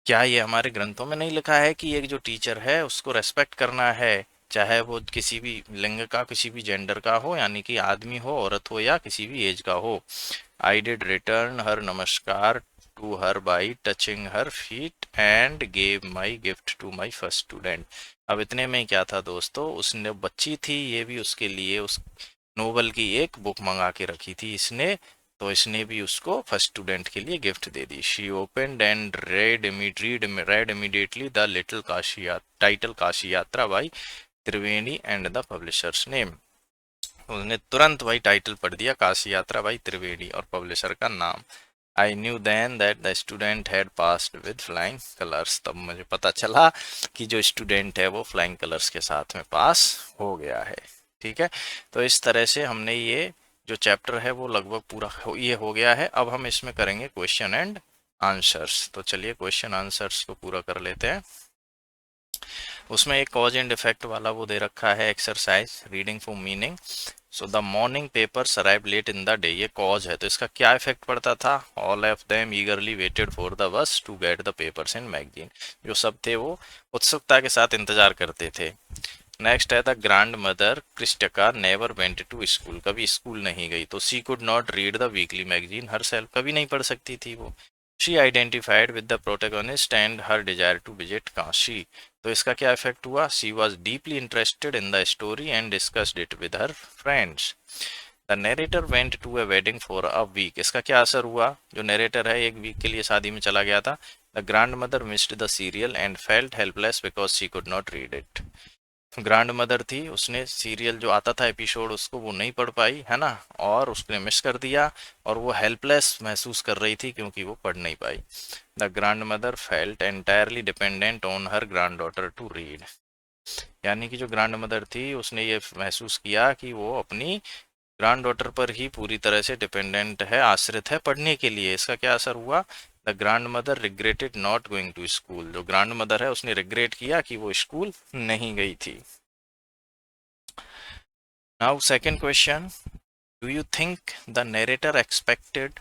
क्या ये हमारे ग्रंथों में नहीं लिखा है कि एक जो टीचर है उसको रेस्पेक्ट करना है, चाहे वो किसी भी लिंग का, किसी भी जेंडर का हो, यानी कि आदमी हो, औरत हो, या किसी भी एज का हो। आई डिड रिटर्न हर नमस्कार to her by touching her feet and gave my gift to my first student. अब इतने में क्या था दोस्तों, उसने बच्ची थी, ये भी उसके लिए उस नोवेल की एक बुक मंगा के रखी थी इसने, तो इसने भी उसको फर्स्ट स्टूडेंट के लिए गिफ्ट दे दी। She opened and read immediately the little Kashi title Kashi Yatra by Triveni and the publisher's name. उसने तुरंत वही टाइटल पढ़ दिया, काशी यात्रा बाई त्रिवेणी, और पब्लिशर का नाम। I knew then that the student had passed with flying colours. तब मुझे पता चला कि जो स्टूडेंट है वो फ्लाइंग कलर्स के साथ में पास हो गया है। ठीक है, तो इस तरह से हमने ये जो चैप्टर है वो लगभग पूरा ये हो गया है। अब हम इसमें करेंगे क्वेश्चन एंड आंसर्स। तो चलिए क्वेश्चन आंसर्स को पूरा कर लेते हैं। उसमें एक कॉज एंड इफेक्ट वाला वो दे रखा है exercise, reading for meaning. So the morning papers arrive late in the day, ये कॉज है, तो इसका क्या इफेक्ट पड़ता था? All of them eagerly waited for the bus to get the papers in magazine, जो सब थे वो उत्सुकता के साथ इंतजार करते थे। नेक्स्ट है द ग्रैंड मदर क्रिस्टका नेवर वेंट टू स्कूल, कभी स्कूल नहीं गई, तो she could not read the weekly magazine herself, कभी नहीं पढ़ सकती थी वो। She identified with the protagonist and her desire to visit Kashi, तो इसका क्या इफेक्ट हुआ? She was deeply interested in the story and discussed it with her friends. The narrator went to a wedding for a week, इसका क्या असर हुआ? जो नरेटर है एक वीक के लिए शादी में चला गया था। The grand mother missed the serial and felt helpless because she could not read it. Grand mother थी, उसने सीरियल जो आता था एपिसोड उसको वो नहीं पढ़ पाई है ना, और उसने मिस कर दिया, और वो हेल्पलेस महसूस कर रही थी क्योंकि वो पढ़ नहीं पाई। The grandmother felt entirely dependent on her granddaughter to read, यानी कि जो ग्रैंड मदर थी उसने ये महसूस किया कि वो अपनी ग्रैंड डॉटर पर ही पूरी तरह से डिपेंडेंट है, आश्रित है पढ़ने के लिए। इसका क्या असर हुआ? The grandmother regretted not going to school, जो ग्रैंड मदर है उसने रिग्रेट किया कि वो स्कूल नहीं गई थी। Now second question, do you think the narrator expected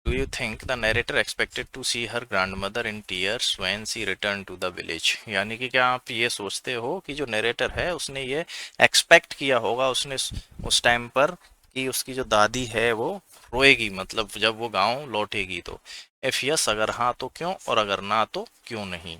Do you think the narrator expected to see her grandmother in tears when she returned to the village? यानी कि क्या आप ये सोचते हो कि जो नरेटर है उसने ये एक्सपेक्ट किया होगा, उसने उस टाइम पर, कि उसकी जो दादी है वो रोएगी, मतलब जब वो गांव लौटेगी तो? इफ यस, अगर हाँ तो क्यों, और अगर ना तो क्यों नहीं?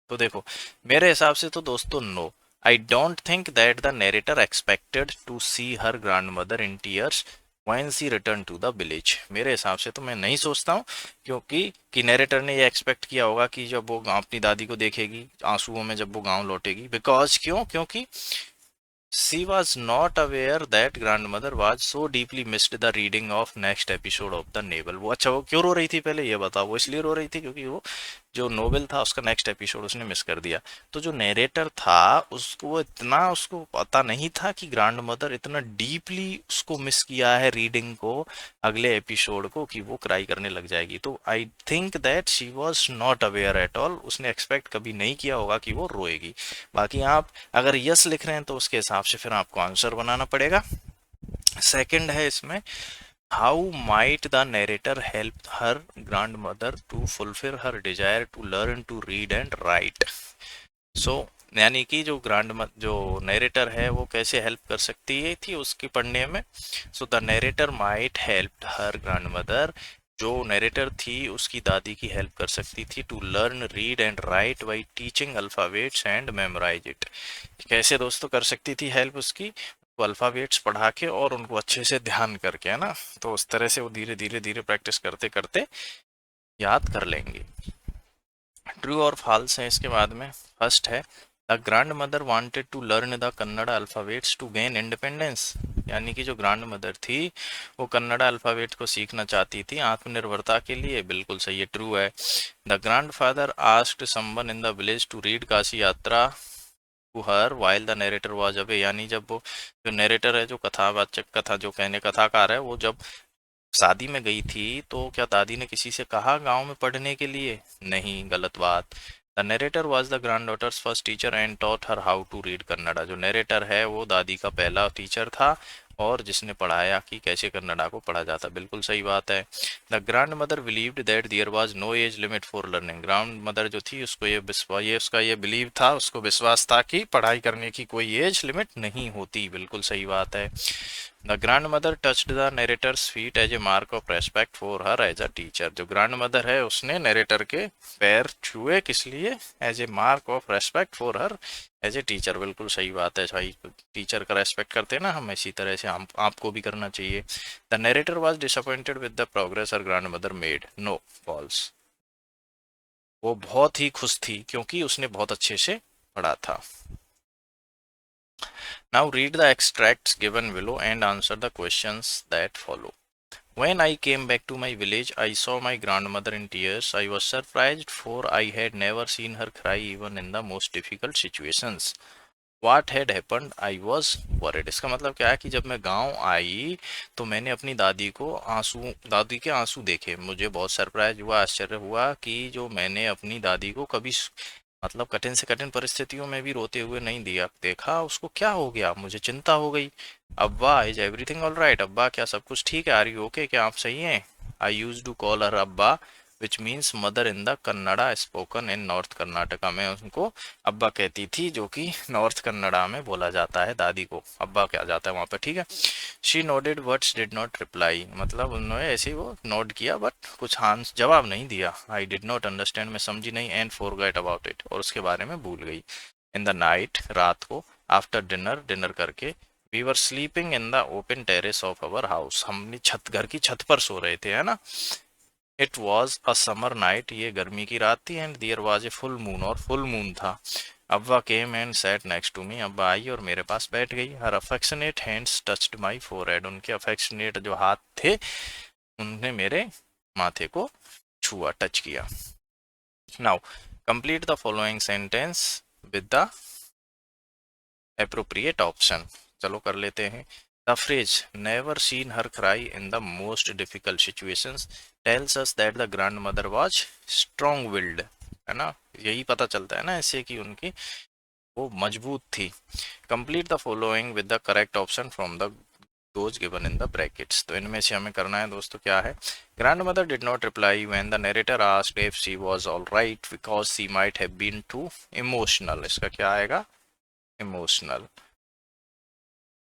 तो देखो, मेरे हिसाब से तो दोस्तों no, I don't think that the narrator expected to see her grandmother in tears when she return to the village. मेरे हिसाब से तो मैं नहीं सोचता हूँ, क्योंकि कि नरेटर ने ये एक्सपेक्ट किया होगा कि जब वो अपनी दादी को देखेगी आंसुओं में जब वो गांव लौटेगी, बिकॉज क्यों? क्योंकि She was not aware that grandmother was so deeply missed the reading of next episode of the novel। वो अच्छा, वो क्यों रो रही थी पहले ये बताओ? वो इसलिए रो रही थी क्योंकि वो जो नोवेल था उसका नेक्स्ट एपिसोड उसने मिस कर दिया। तो जो नरेटर था उसको वो इतना उसको पता नहीं था कि ग्रैंड मदर इतना डीपली उसको मिस किया है रीडिंग को, अगले एपिसोड को, कि वो क्राई करने लग जाएगी। तो I think that she was not aware at all, उसने एक्सपेक्ट कभी नहीं किया होगा कि वो रोएगी। बाकी आप अगर यस लिख रहे हैं तो उसके हिसाब से फिर आपको आंसर बनाना पड़ेगा। सेकंड है इसमें, how might the narrator help her grandmother to fulfil her desire to learn to read and write. So यानी कि जो नरेटर है वो कैसे हेल्प कर सकती है थी उसके पढ़ने में? So the narrator might help her grandmother, जो नरेटर थी उसकी दादी की हेल्प कर सकती थी, to learn read and write by teaching alphabets and memorise it. कैसे दोस्तों कर सकती थी हेल्प उसकी? वो अल्फाबेट्स पढ़ा के और उनको अच्छे से ध्यान करके, है ना, तो उस तरह से वो धीरे धीरे धीरे प्रैक्टिस करते करते याद कर लेंगे। ट्रू और फॉल्स है इसके बाद में। फर्स्ट है, the grandmother wanted to learn the Kannada alphabets to gain independence, यानी कि जो ग्रैंड मदर थी वो कन्नड़ा अल्फाबेट को सीखना चाहती थी आत्मनिर्भरता के लिए। बिल्कुल सही है, ट्रू है। The grandfather asked someone in the village to read Kashi Yatra to her while the narrator was away, यानी जब वो जो नरेटर है, जो कथावाचक, कथा जो कहने कथाकार है, वो जब शादी में गई थी तो क्या दादी ने किसी से कहा गांव में पढ़ने के लिए? नहीं, गलत बात। The narrator was the granddaughter's first teacher and taught her how to read Kannada, जो नरेटर है वो दादी का पहला टीचर था और जिसने पढ़ाया कि कैसे कन्नड़ा को पढ़ा जाता। बिल्कुल सही बात है। The grandmother believed that there was no age limit for learning. Grandmother जो थी उसको ये विश्वास, ये उसका ये बिलीव था, उसको विश्वास था कि पढ़ाई करने की कोई एज लिमिट नहीं होती। बिल्कुल सही बात है। The grandmother touched the narrator's feet as a mark of respect for her as a teacher. जो ग्रैंड मदर है उसने नरेटर के पैर छुए, किस लिए? As a mark of respect for her as a teacher. बिल्कुल सही बात है भाई, टीचर का रेस्पेक्ट करते हैं ना हम, इसी तरह से हम आपको भी करना चाहिए। The narrator was disappointed with the progress her grandmother made. No, false. वो बहुत ही खुश थी क्योंकि उसने बहुत अच्छे से पढ़ा था। Now read the extracts given below and answer the questions that follow. When I came back to my village, I saw my grandmother in tears. I was surprised, for I had never seen her cry even in the most difficult situations. What had happened? I was worried. इसका मतलब क्या है कि जब मैं गांव आई तो मैंने अपनी दादी के आंसू देखे। मुझे बहुत सरप्राइज हुआ, आश्चर्य हुआ कि जो मैंने अपनी दादी को कभी मतलब कठिन से कठिन परिस्थितियों में भी रोते हुए नहीं दिया देखा। उसको क्या हो गया, मुझे चिंता हो गई। अब्बा, इज एवरीथिंग ऑल राइट? अब्बा, क्या सब कुछ ठीक है? Are you okay? क्या आप सही हैं? I use to call her Abba which means mother in the Kannada spoken in north Karnataka. में उनको अब्बा कहती थी, जो कि नॉर्थ कन्नड़ा में बोला जाता है, दादी को अब्बा कहा जाता है वहाँ पे, ठीक है। She nodded but did not reply. मतलब उन्होंने ऐसे ही वो नोट किया बट कुछ हाँ जवाब नहीं दिया। आई डिड नॉट अंडरस्टैंड, मैं समझी नहीं। एंड फॉरगेट अबाउट इट, और उसके बारे में भूल गई। इन द नाइट, रात को। आफ्टर डिनर, डिनर करके। We were sleeping in the open terrace of our house. हम छत, घर की छत पर सो रहे थे, है ना। It was a summer night, ये गर्मी की रात थी। And there was a full moon, और फुल मून था। Abba came and sat next to me. Abba आई और मेरे पास बैठ गई। Her affectionate hands touched my forehead. उनके अफेक्शनेट जो हाथ थे उन्होंने मेरे माथे को छुआ, टच किया। Now complete the following sentence with the appropriate option. चलो कर लेते हैं। The phrase never seen her cry in the most difficult situations tells us that the grand mother was strong willed, है ना। यही पता चलता है ना इससे कि उनकी वो मजबूत थी। Complete the following with the correct option from the those given in the brackets. तो इनमें से हमें करना है दोस्तों क्या है। Grandmother did not reply when the narrator asked if she was all right because she might have been too emotional. इसका क्या आएगा? इमोशनल।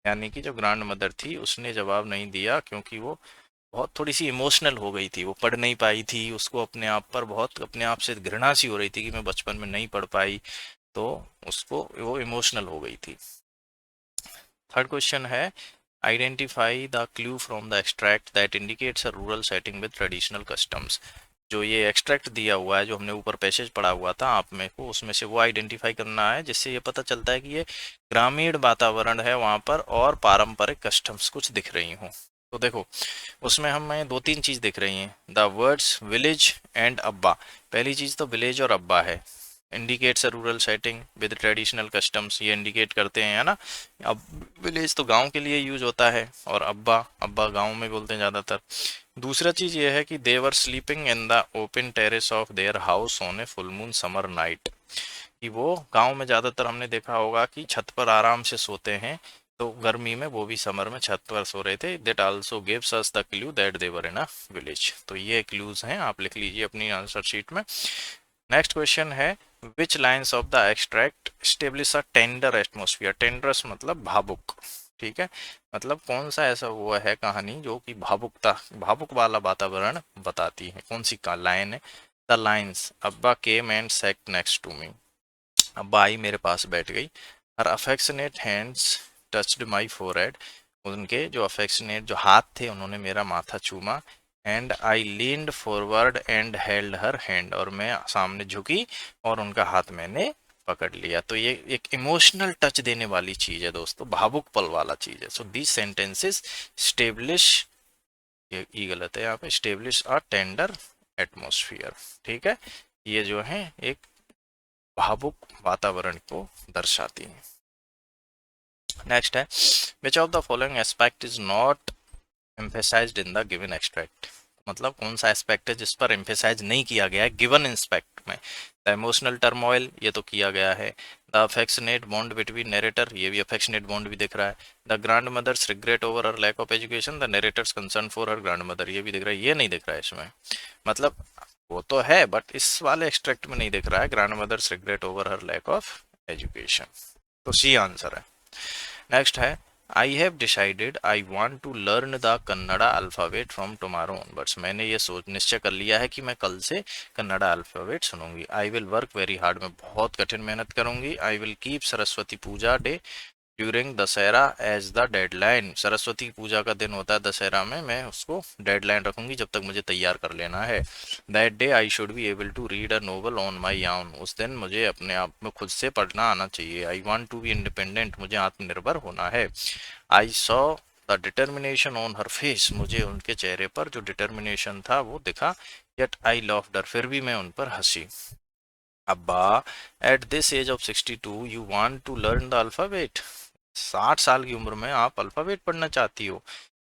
यानी कि जो ग्रैंड मदर थी उसने जवाब नहीं दिया क्योंकि वो बहुत थोड़ी सी इमोशनल हो गई थी, वो पढ़ नहीं पाई थी। उसको अपने आप पर बहुत, अपने आप से घृणा सी हो रही थी कि मैं बचपन में नहीं पढ़ पाई, तो उसको वो इमोशनल हो गई थी। थर्ड क्वेश्चन है identify the clue from the extract that indicates a rural setting with traditional customs. जो ये एक्सट्रैक्ट दिया हुआ है, जो हमने ऊपर पैसेज पढ़ा हुआ था आप में को, उसमें से वो आइडेंटिफाई करना है जिससे ये पता चलता है कि ये ग्रामीण वातावरण है वहाँ पर और पारंपरिक कस्टम्स कुछ दिख रही हों। तो देखो उसमें हमें दो तीन चीज दिख रही हैं। द वर्ड्स विलेज एंड अब्बा। पहली चीज तो विलेज और अब्बा है। Indicates a rural setting with traditional customs, ये इंडिकेट करते हैं, है ना। अब विलेज तो गांव के लिए यूज होता है और अब्बा, अब्बा गांव में बोलते हैं ज़्यादातर। दूसरा चीज ये है कि they were sleeping in the open terrace of their house on a full moon summer night. कि वो गांव में ज़्यादातर हमने देखा होगा कि छत पर आराम से सोते हैं, तो गर्मी में वो भी समर में छत पर सो रहे थे। That also gives us the clue that they were in a village. तो ये क्लूज हैं, आप लिख लीजिए अपनी आंसर शीट में। नेक्स्ट क्वेश्चन है which lines of the extract establish a tender atmosphere. Tenderness मतलब भावुक, ठीक है। मतलब कौन सा ऐसा हुआ है कहानी जो कि भावुकता, भावुक वाला वातावरण बताती है। कौन सी का लाइन है? The lines Abba came and sat next to me. Abba आई मेरे पास बैठ गई। Her affectionate hands touched my forehead. उनके जो अफेक्शनेट जो हाथ थे उन्होंने मेरा माथा चूमा। And I leaned forward and held her hand, और मैं सामने झुकी और उनका हाथ मैंने पकड़ लिया। तो ये एक इमोशनल टच देने वाली चीज है दोस्तों, भावुक पल वाला चीज है। सो दीज सेंटेंसेस स्टेब्लिश, ये ई गलत है यहाँ पे, स्टेब्लिश अ टेंडर एटमोसफियर, ठीक है। ये जो है एक भावुक वातावरण को दर्शाती है। नेक्स्ट है which of the following aspect is not emphasised in the given extract. मतलब कौन सा एस्पेक्ट है जिस पर एम्फेसाइज नहीं किया गया है गिवन इंस्पेक्ट में। द इमोशनल टर्मोइल, ये तो किया गया है। The affectionate bond between narrator, ये भी अफेक्शनेट बॉन्ड भी दिख रहा है। The grandmother's regret over her lack of education, the narrator's concern for her grandmother, ये भी दिख रहा है। ये नहीं दिख रहा है इसमें, मतलब वो तो है बट इस वाले एक्सट्रैक्ट में नहीं दिख रहा है grandmother's regret over her lack of education, तो सी आंसर है। नेक्स्ट है I have decided I want to learn the Kannada alphabet from tomorrow onwards, मैंने ये सोच निश्चय कर लिया है कि मैं कल से कन्नड़ा अल्फ़ाबेट सुनूंगी। I will work very hard, मैं बहुत कठिन मेहनत करूंगी। I will keep Saraswati Puja day during Dussehra as the deadline, Saraswati Puja का दिन होता है दशहरा में, मैं उसको डेडलाइन रखूंगी जब तक मुझे तैयार कर लेना है। That day I should be able to read a novel on my own, उस दिन मुझे अपने आप में खुद से पढ़ना आना चाहिए। I want to be independent, मुझे आत्मनिर्भर होना है। I saw the determination on her face, मुझे उनके चेहरे पर जो डिटर्मिनेशन था वो दिखा। यट आई लव डर, फिर भी मैं उन पर हंसी। Abba at this age of 62 you want to learn the alphabet, 60 साल की उम्र में आप अल्फ़ाबेट पढ़ना चाहती हो।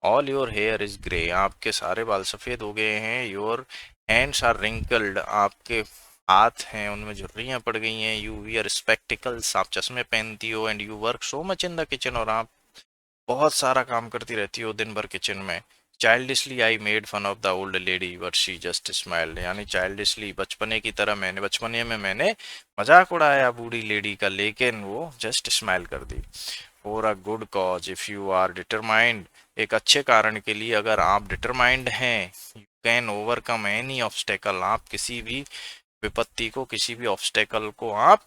All your here is grey, आपके सारे बाल सफ़ेद हो गए हैं। योर हैंड्स आर रिंकल्ड, आपके हाथ हैं उनमें झुर्रियाँ पड़ गई हैं। यू वियर स्पेक्टिकल्स, आप चश्मे पहनती हो। And you work so much in the kitchen, और आप बहुत सारा काम करती रहती हो दिन भर किचन में। Childishly I made fun of the old lady but she just smiled, यानी चाइल्डिशली बचपने की तरह मैंने बचपने में मैंने मजाक उड़ाया बूढ़ी लेडी का, लेकिन वो जस्ट स्माइल कर दी। For a good cause if you are determined, एक अच्छे कारण के लिए अगर आप डिटरमाइंड हैं, you can overcome any obstacle, आप किसी भी विपत्ति को, किसी भी ऑब्स्टेकल को आप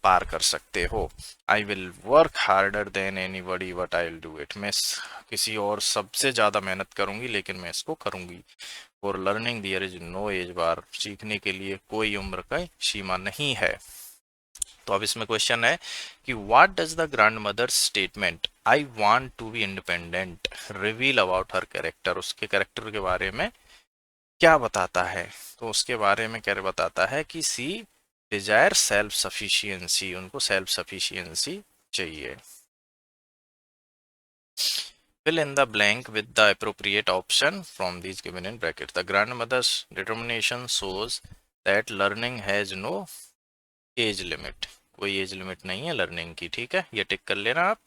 पार कर सकते हो। I will work harder than any buddy but I will do it, मैं किसी और सबसे ज़्यादा मेहनत करूंगी लेकिन मैं इसको करूंगी। For learning there is no age bar, सीखने के लिए कोई उम्र का सीमा नहीं है। तो अब इसमें क्वेश्चन है कि what does the grandmother statement I want to be independent reveal about her character, उसके कैरेक्टर के बारे में क्या बताता है। तो उसके बारे में क्या बताता है कि सी डिजायर सेल्फ सफिशियंसी, उनको सेल्फ सफिशियंसी चाहिए। Fill in the blank with the appropriate option from these given in bracket. The grandmother's determination shows that learning has no age limit, कोई एज लिमिट नहीं है लर्निंग की, ठीक है, ये टिक कर लेना आप।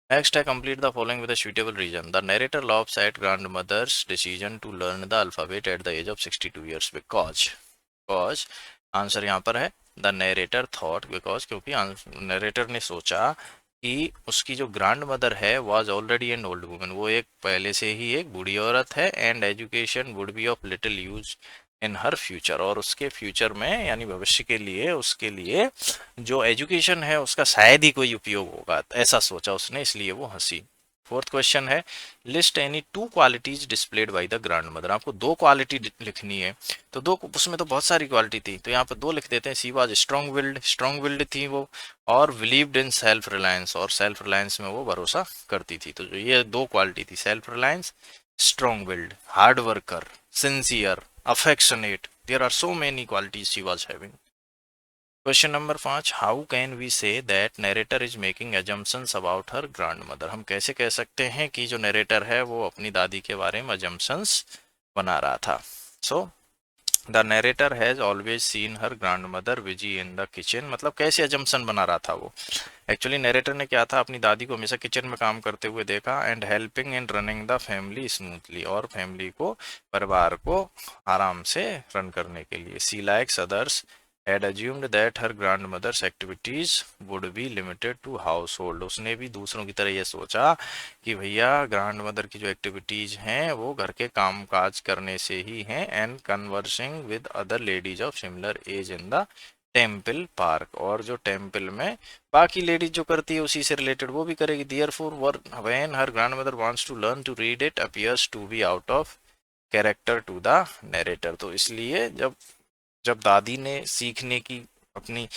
नेक्स्ट है complete the following with a suitable reason. The narrator laughs at grandmother's decision to learn the alphabet at the age of 62 years because answer यहाँ पर है द नरेटर थॉट, बिकॉज क्योंकि नरेटर ने सोचा कि उसकी जो ग्रैंड मदर है was already an old woman, वो एक पहले से ही एक बूढ़ी औरत है। And education would be of little use in her future, और उसके फ्यूचर में यानी भविष्य के लिए उसके लिए जो एजुकेशन है उसका शायद ही कोई उपयोग होगा, ऐसा सोचा उसने, इसलिए वो हंसी। फोर्थ क्वेश्चन है list any two qualities displayed by the grand mother, आपको दो क्वालिटी लिखनी है। तो दो, उसमें तो बहुत सारी क्वालिटी थी तो यहाँ पर दो लिख देते हैं। सी वाज स्ट्रॉन्ग विल्ड थी वो, और बिलीव्ड इन सेल्फ रिलायंस, और सेल्फ रिलायंस में वो भरोसा करती थी। तो जो ये दो क्वालिटी थी, self reliance, strong willed, hard worker, sincere, affectionate, there are so many qualities she was having. Question number 5, how can we say that narrator is making assumptions about her grandmother, हम कैसे कह सकते हैं कि जो नरेटर है वो अपनी दादी के बारे में एजम्पशंस बना रहा था। सो the narrator has always seen her grand mother busy in the kitchen, मतलब कैसे एजम्पशन बना रहा था वो। एक्चुअली नरेटर ने क्या था, अपनी दादी को हमेशा किचन में काम करते हुए देखा। And helping in running the family smoothly, और फैमिली को, परिवार को आराम से रन करने के लिए। She likes others had assumed that her grandmother's activities would be limited to household, उसने भी दूसरों की तरह ये सोचा कि भैया ग्रैंड मदर की जो एक्टिविटीज हैं वो घर के काम काज करने से ही हैं। And conversing with other ladies of similar age in the temple park, और जो टेम्पल में बाकी लेडीज जो करती है उसी से रिलेटेड वो भी करेगी। Therefore when her grandmother wants to learn to read it appears to be out of character to the narrator, तो इसलिए जब जब दादी ने सीखने की अपनी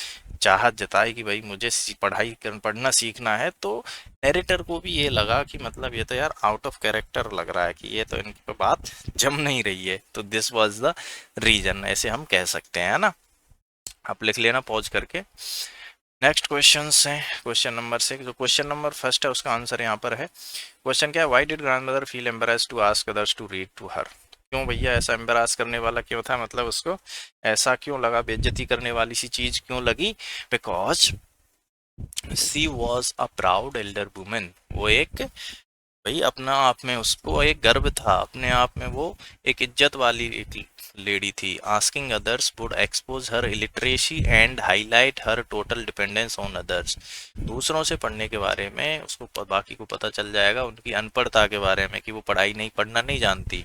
चाहत जताई कि भाई मुझे पढ़ना सीखना है, तो नरेटर को भी ये लगा कि मतलब ये तो यार आउट ऑफ कैरेक्टर लग रहा है, कि ये तो इनकी बात जम नहीं रही है। तो दिस वाज द रीजन, ऐसे हम कह सकते हैं, है ना। आप लिख लेना पॉज करके। नेक्स्ट क्वेश्चन है क्वेश्चन नंबर 6, जो क्वेश्चन नंबर फर्स्ट है उसका आंसर यहाँ पर है। क्वेश्चन क्या है, why did grandmother feel embarrassed to ask others to read to her, क्यों भैया ऐसा एम्बेरास करने वाला क्यों था, मतलब उसको ऐसा क्यों लगा, बेइज्जती करने वाली सी चीज क्यों लगी? Because she was a proud elder women, वो एक, भाई अपना आप में उसको एक गर्व था, अपने आप में वो एक इज्जत वाली एक लेडी थी। Asking others would expose her illiteracy and highlight her total dependence on others. दूसरों से पढ़ने के बारे में उसको बाकी को पता चल जाएगा, उनकी अनपढ़ता के बारे में कि वो पढ़ाई नहीं, पढ़ना नहीं जानती,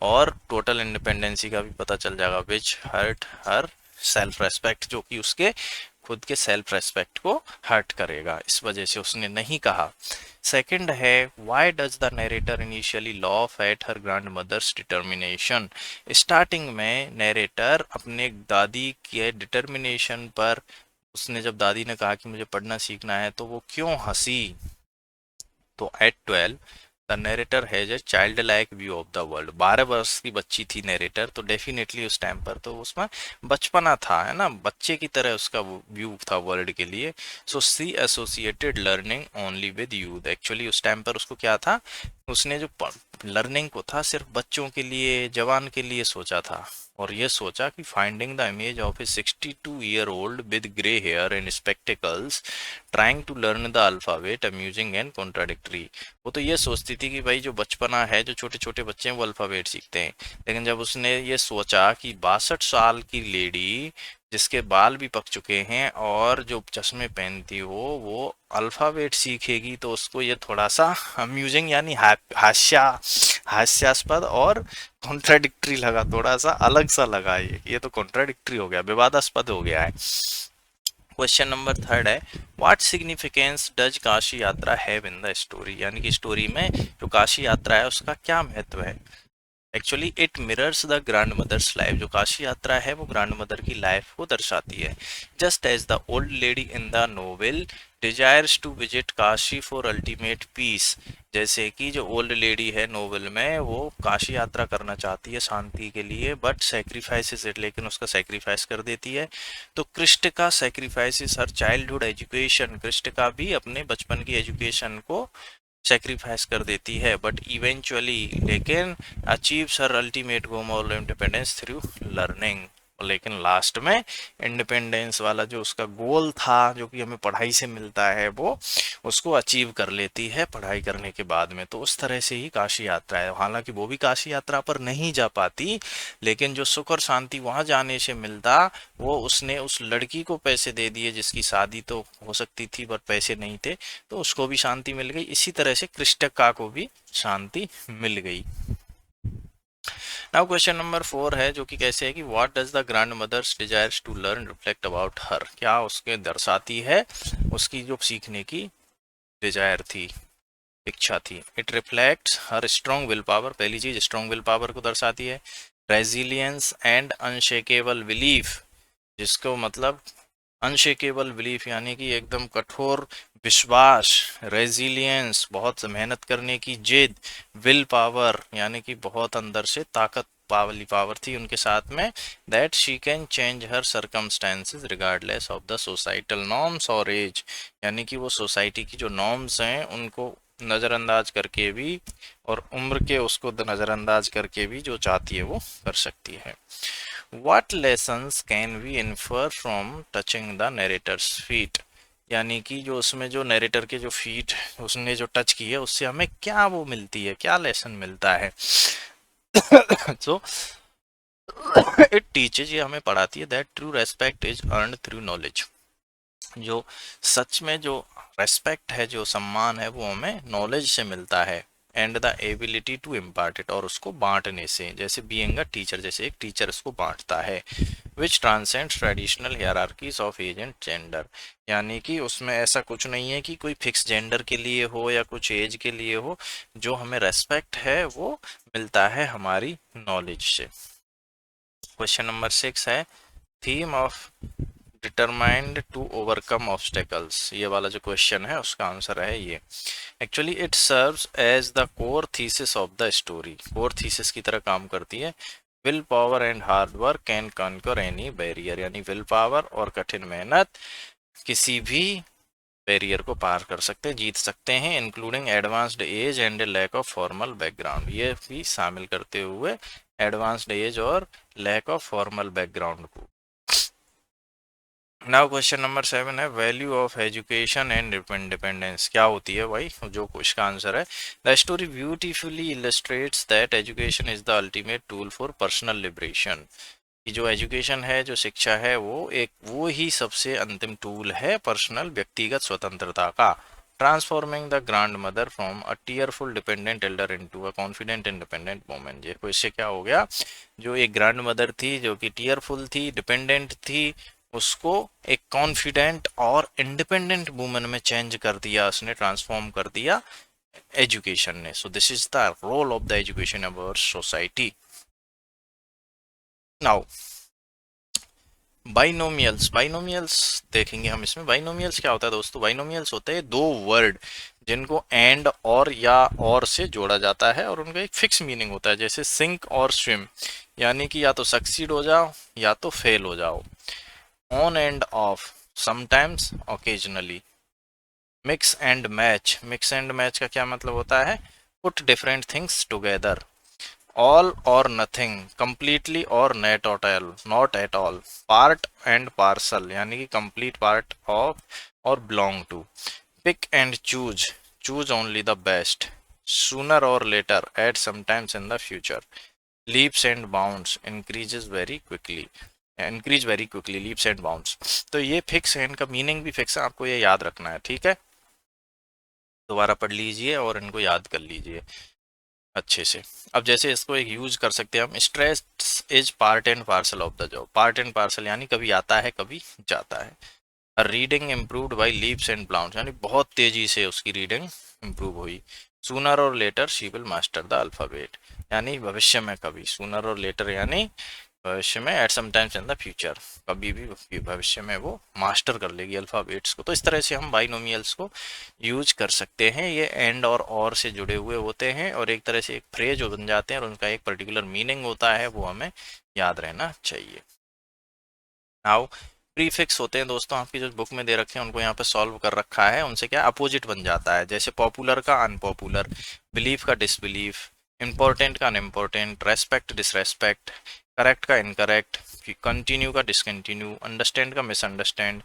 और टोटल इंडिपेंडेंसी का भी पता चल जाएगा, विच हर्ट हर सेल्फ रेस्पेक्ट, जो कि उसके खुद के सेल्फ रेस्पेक्ट को हर्ट करेगा, इस वजह से उसने नहीं कहा। सेकंड है, why does the narrator initially laugh at her grandmother's determination. Starting में नरेटर अपने दादी के डिटर्मिनेशन पर, उसने जब दादी ने कहा कि मुझे पढ़ना सीखना है तो वो क्यों हंसी? तो at 12 the narrator has a childlike view of the world. 12 वर्ष की बच्ची थी नरेटर, तो डेफिनेटली उस टाइम पर तो उसमें बचपना था, है ना, बच्चे की तरह उसका व्यू था वर्ल्ड के लिए। So she associated learning only with youth. Actually उस टाइम पर उसको क्या था, उसने जो लर्निंग को था सिर्फ बच्चों के लिए, जवान के लिए सोचा था, और ये सोचा कि finding the image of a 62-year-old with grey hair and spectacles trying to learn the alphabet amusing and contradictory. वो तो ये सोचती थी कि भाई जो बचपना है, जो छोटे छोटे बच्चे हैं वो अल्फाबेट सीखते हैं, लेकिन जब उसने ये सोचा कि 62 साल की लेडी जिसके बाल भी पक चुके हैं और जो चश्मे पहनती हो वो अल्फाबेट सीखेगी, तो उसको ये थोड़ा सा अम्यूजिंग यानी हास्यास्पद और कॉन्ट्राडिक्टरी लगा, थोड़ा सा अलग सा लगा, ये तो कॉन्ट्राडिक्टरी हो गया, विवादास्पद हो गया है। क्वेश्चन नंबर थर्ड है, व्हाट सिग्निफिकेंस डज काशी यात्रा हैव इन द स्टोरी। यानी कि स्टोरी में जो काशी यात्रा है उसका क्या महत्व है? Actually it mirrors the grandmother's life. जो काशी यात्रा है वो ग्रैंड मदर की लाइफ को दर्शाती है। Just as the old lady in the novel desires to visit Kashi for ultimate peace. जैसे कि जो ओल्ड लेडी है नोवेल में, वो काशी यात्रा करना चाहती है शांति के लिए, बट सेक्रीफाइसेस इट, लेकिन उसका सेक्रीफाइस कर देती है। तो कृष्ण का sacrifices her childhood education, Krishna का भी अपने बचपन की एजुकेशन को सेक्रीफाइस कर देती है, बट इवेंचुअली लेकिन achieves her ultimate goal of independence through learning. लेकिन लास्ट में इंडिपेंडेंस वाला जो उसका गोल था, जो कि हमें पढ़ाई से मिलता है, वो उसको अचीव कर लेती है पढ़ाई करने के बाद में। तो उस तरह से ही काशी यात्रा है। हालांकि वो भी काशी यात्रा पर नहीं जा पाती, लेकिन जो सुख और शांति वहां जाने से मिलता, वो उसने उस लड़की को पैसे दे दिए जिसकी शादी तो हो सकती थी पर पैसे नहीं थे, तो उसको भी शांति मिल गई। इसी तरह से कृष्णका को भी शांति मिल गई। नाउ क्वेश्चन नंबर 4 है, जो कि कैसे है कि what does the grandmother's desires to learn reflect about her. क्या उसके दर्शाती है, उसकी जो सीखने की डिजायर थी, इच्छा थी। It reflects her strong will power. पहली चीज स्ट्रॉन्ग विल पावर को दर्शाती है। रेजिलियंस एंड अनशेकेबल बिलीफ, जिसको मतलब अनशेकेबल बिलीफ यानी कि एकदम कठोर विश्वास, रेजिलियंस बहुत मेहनत करने की जिद, विल पावर यानी कि बहुत अंदर से ताकत वाली पावर थी उनके साथ में, that she can change her circumstances regardless of the societal norms और एज। यानी कि वो सोसाइटी की जो नॉर्म्स हैं उनको नज़रअंदाज करके भी, और उम्र के उसको नज़रअंदाज करके भी जो चाहती है वो कर सकती है। What lessons can we infer from touching the narrator's feet? यानी कि जो उसमें जो नरेटर के जो फीट उसने जो टच की है, उससे हमें क्या वो मिलती है, क्या लेसन मिलता है? सो इट टीचेज, ये हमें पढ़ाती है, that true respect is earned through knowledge. जो सच में जो रेस्पेक्ट है, जो सम्मान है, वो हमें नॉलेज से मिलता है, and the ability to impart it, और उसको बांटने से, जैसे बीइंग अ टीचर, जैसे एक टीचर उसको बांटता है। Which transcends traditional hierarchies of age and gender. यानी कि उसमें ऐसा कुछ नहीं है कि कोई फिक्स जेंडर के लिए हो या कुछ एज के लिए हो, जो हमें रेस्पेक्ट है वो मिलता है हमारी नॉलेज से। क्वेश्चन नंबर 6 है, theme of determined to overcome obstacles. ये वाला जो क्वेश्चन है उसका आंसर है ये। Actually it serves as the core thesis of the story. Core thesis की तरह काम करती है। Will power and hard work can conquer any barrier. यानी विल पावर और कठिन मेहनत किसी भी बैरियर को पार कर सकते हैं, जीत सकते हैं, including advanced age and lack of formal background. ये भी शामिल करते हुए एडवांस्ड एज और लैक ऑफ फॉर्मल बैकग्राउंड को। नाउ क्वेश्चन नंबर 7 है value of education and independence क्या होती है भाई, जो इसका आंसर है the story beautifully illustrates that education is the ultimate tool for personal liberation. कि जो एजुकेशन है, जो शिक्षा है, वो ही सबसे अंतिम टूल है पर्सनल व्यक्तिगत स्वतंत्रता का। Transforming the grand mother from a tearful dependent Elder into a confident independent woman. ये इससे क्या हो गया, जो एक ग्रैंड मदर थी जो कि टीयरफुल थी, डिपेंडेंट थी, उसको एक कॉन्फिडेंट और इंडिपेंडेंट वुमन में चेंज कर दिया, उसने ट्रांसफॉर्म कर दिया एजुकेशन ने। So this is the role of the education of our society. Now binomials, binomials देखेंगे हम इसमें। बाइनोमियल्स क्या होता है दोस्तों, बाइनोमियल्स होते हैं दो वर्ड जिनको एंड और या और से जोड़ा जाता है और उनका एक फिक्स मीनिंग होता है, जैसे सिंक और स्विम, यानी कि या तो सक्सीड हो जाओ या तो फेल हो जाओ। On and off, sometimes, occasionally. Mix and match, mix and match का क्या मतलब होता है, put different things together. All or nothing, completely or not at all. Part and parcel, यानी कि complete part of or belong to. Pick and choose, choose only the best. Sooner और later, at sometimes in the future. Leaps and bounds, increase very quickly, leaps and bounds. तो ये फिक्स है, इनका मीनिंग भी फिक्स है, आपको ये याद रखना है, ठीक है। दोबारा पढ़ लीजिए और इनको याद कर लीजिए अच्छे से। अब जैसे इसको एक यूज कर सकते हैं हम, stress is part and parcel of the job. Part and parcel यानी कभी आता है कभी जाता है। Reading improved by leaps and bounds, यानी बहुत तेजी से उसकी रीडिंग इम्प्रूव हुई। सूनर और later she will master the alphabet, यानी भविष्य में कभी, सूनर और लेटर यानी भविष्य में, eight sometimes in the future, कभी भी भविष्य में वो मास्टर कर लेगी अल्फाबेट्स को। तो इस तरह से हम बाइनोमियल्स को यूज कर सकते हैं। ये एंड और से जुड़े हुए होते हैं और एक तरह से एक फ्रेज बन जाते हैं और उनका एक पर्टिकुलर मीनिंग होता है, वो हमें याद रहना चाहिए। नाउ प्रीफिक्स होते हैं दोस्तों, आपकी जो बुक में दे रखे हैं उनको यहाँ पे सॉल्व कर रखा है, उनसे क्या अपोजिट बन जाता है। जैसे पॉपुलर का अनपॉपुलर, बिलीफ का डिसबिलीफ, इंपॉर्टेंट का अनइम्पोर्टेंट, रेस्पेक्ट डिसरेस्पेक्ट, करेक्ट का इनकरेक्ट, कंटिन्यू का डिसकंटिन्यू, अंडरस्टैंड का मिसअंडरस्टैंड,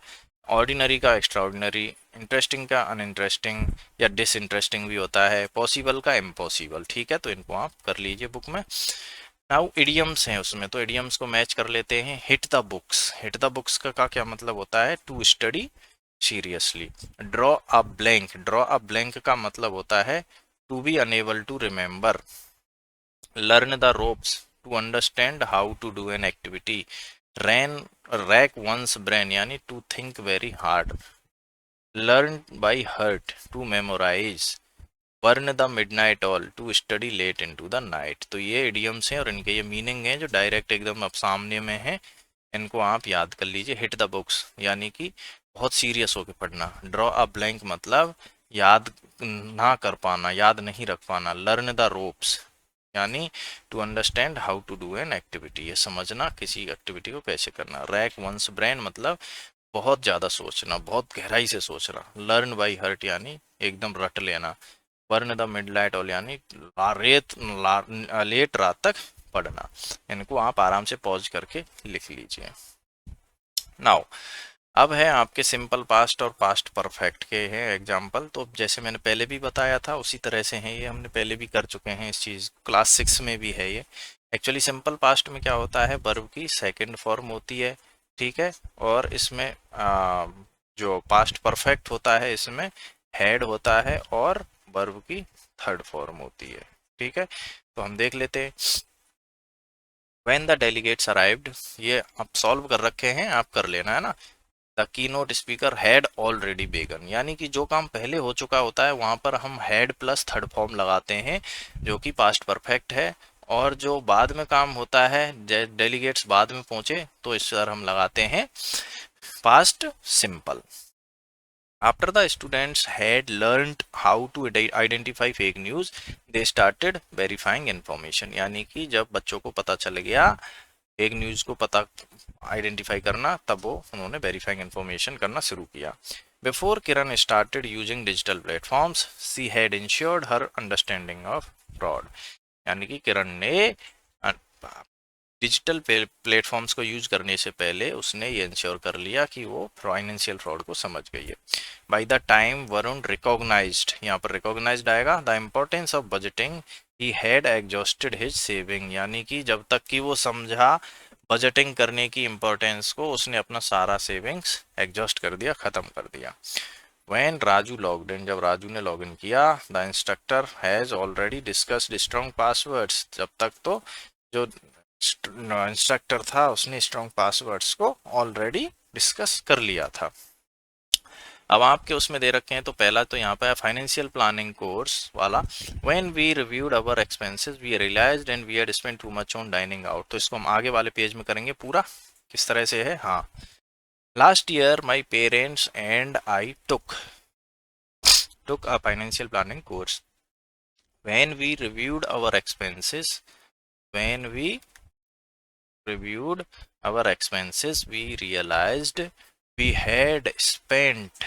ऑर्डिनरी का एक्स्ट्राऑर्डिनरी, इंटरेस्टिंग का अनइंटरेस्टिंग या डिसइंटरेस्टिंग भी होता है, पॉसिबल का इम्पॉसिबल। ठीक है, तो इनको आप कर लीजिए बुक में। नाउ इडियम्स हैं उसमें, तो इडियम्स को मैच कर लेते हैं। Hit the books, hit the books का क्या मतलब होता है, to study seriously. Draw a blank, draw a blank का मतलब होता है to be unable to remember. Learn the ropes, to understand how to do an activity. Ran rack one's brain, यानी to think very hard. Learn by heart, to memorise. Burn the midnight oil, to study late into the night. तो ये इडियम्स हैं और इनके ये मीनिंग है जो डायरेक्ट एकदम अब सामने में है, इनको आप याद कर लीजिए। हिट द बुक्स यानी कि बहुत सीरियस होकर पढ़ना। ड्रॉ अ ब्लैंक मतलब याद ना कर पाना, याद नहीं रख पाना। लर्न द रोप्स यानी to understand how to do an activity, ये समझना किसी एक्टिविटी को कैसे करना। रैक वंस ब्रेन मतलब बहुत ज़्यादा सोचना, बहुत गहराई से सोचना। लर्न बाई हर्ट यानी एकदम रट लेना। बर्न द मिडनाइट ऑयल यानी लेट रात तक पढ़ना। इनको आप आराम से पॉज करके लिख लीजिए। नाउ अब है आपके सिंपल पास्ट और पास्ट परफेक्ट के हैं एग्जाम्पल। तो जैसे मैंने पहले भी बताया था उसी तरह से हैं ये, हमने पहले भी कर चुके हैं इस चीज़, क्लास 6 में भी है ये। एक्चुअली सिंपल पास्ट में क्या होता है, वर्ब की सेकंड फॉर्म होती है, ठीक है। और इसमें जो पास्ट परफेक्ट होता है इसमें हेड होता है और वर्ब की थर्ड फॉर्म होती है, ठीक है। तो हम देख लेते हैं। व्हेन द डेलीगेट्स अराइव्ड, ये आप सॉल्व कर रखे हैं, आप कर लेना है ना। The key note speaker had already बेगन, यानी कि जो काम पहले हो चुका होता है वहां पर हम हैड प्लस थर्ड फॉर्म लगाते हैं जो कि पास्ट परफेक्ट है। और जो बाद में काम होता है, डेलीगेट्स बाद में पहुंचे, तो इस पर हम लगाते हैं past simple. After the students had learned how to identify fake news, they started verifying information, यानी कि जब बच्चों को पता चल गया फेक न्यूज़ को पता आइडेंटिफाई करना, तब वो उन्होंने वेरीफाइंग इन्फॉर्मेशन करना शुरू किया। Before Kiran started using digital platforms she had insured her understanding of fraud, यानी कि किरण ने डिजिटल प्लेटफॉर्म्स को यूज करने से पहले उसने ये इंश्योर कर लिया कि वो फाइनेंशियल फ्रॉड को समझ गई है। By the time Varun recognised, यहाँ पर रिकॉग्नाइज्ड आएगा, the importance of budgeting he had exhausted his saving, यानी कि जब तक कि वो समझा बजटिंग करने की इम्पोर्टेंस को, उसने अपना सारा सेविंग्स एग्जॉस्ट कर दिया, खत्म कर दिया। When Raju logged in, जब राजू ने लॉग इन किया, the instructor has already discussed strong passwords, जब तक तो जो इंस्ट्रक्टर था उसने स्ट्रॉन्ग पासवर्ड्स को ऑलरेडी डिस्कस कर लिया था। अब आपके उसमें दे रखे हैं, तो पहला तो यहाँ पे है फाइनेंशियल प्लानिंग कोर्स वाला, when we reviewed our expenses we realised and we had spent too much on dining out. तो इसको हम आगे वाले पेज में करेंगे पूरा, किस तरह से है। हाँ, last year my parents and I took a financial planning course. When we reviewed our expenses, when we reviewed our expenses, we realized we had spent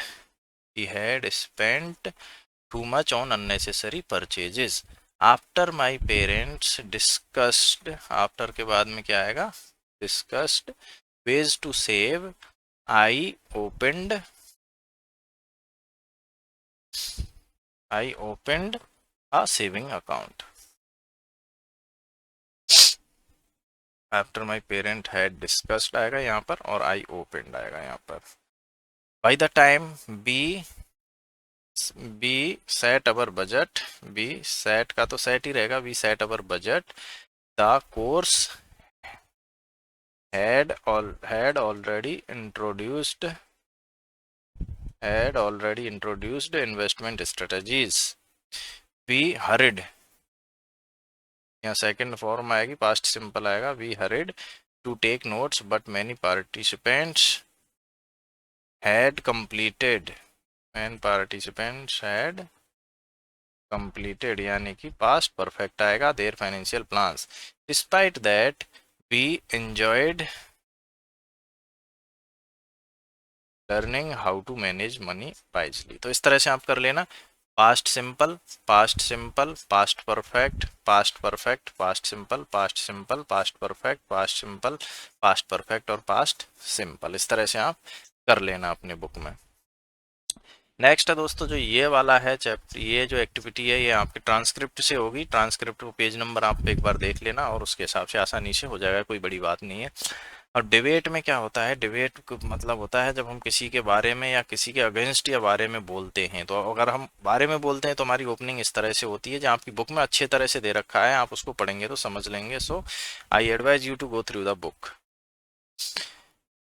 too much on unnecessary purchases. After my parents discussed, after के बाद में क्या आएगा, discussed ways to save, I opened a saving account. After my parent had discussed आएगा यहाँ पर, और I opened आएगा यहाँ पर। By the time we set our budget, we set का तो set ही रहेगा, we set our budget, the course had already introduced investment strategies. We hurried, यहाँ सेकंड फॉर्म आएगी, पास्ट सिंपल आएगा, we hurried to take notes but many participants had completed, यानी कि पास्ट परफेक्ट आएगा, their financial plans. Despite that we enjoyed learning how to manage money wisely. तो इस तरह से आप कर लेना, past simple, past simple, past perfect, past perfect, past simple, past simple, past perfect, past simple, past perfect और पास्ट सिंपल, इस तरह से आप कर लेना अपने बुक में। नेक्स्ट है दोस्तों, जो ये वाला है चैप्टर, ये जो एक्टिविटी है ये आपके ट्रांसक्रिप्ट से होगी। ट्रांसक्रिप्ट को पेज नंबर आप एक बार देख लेना और उसके हिसाब से आसानी से हो जाएगा, कोई बड़ी बात नहीं है। और डिबेट में क्या होता है, डिबेट मतलब होता है जब हम किसी के बारे में या किसी के अगेंस्ट या बारे में बोलते हैं। तो अगर हम बारे में बोलते हैं तो हमारी ओपनिंग इस तरह से होती है, जो आपकी बुक में अच्छे तरह से दे रखा है, आप उसको पढ़ेंगे तो समझ लेंगे। So I advise you to go through the book.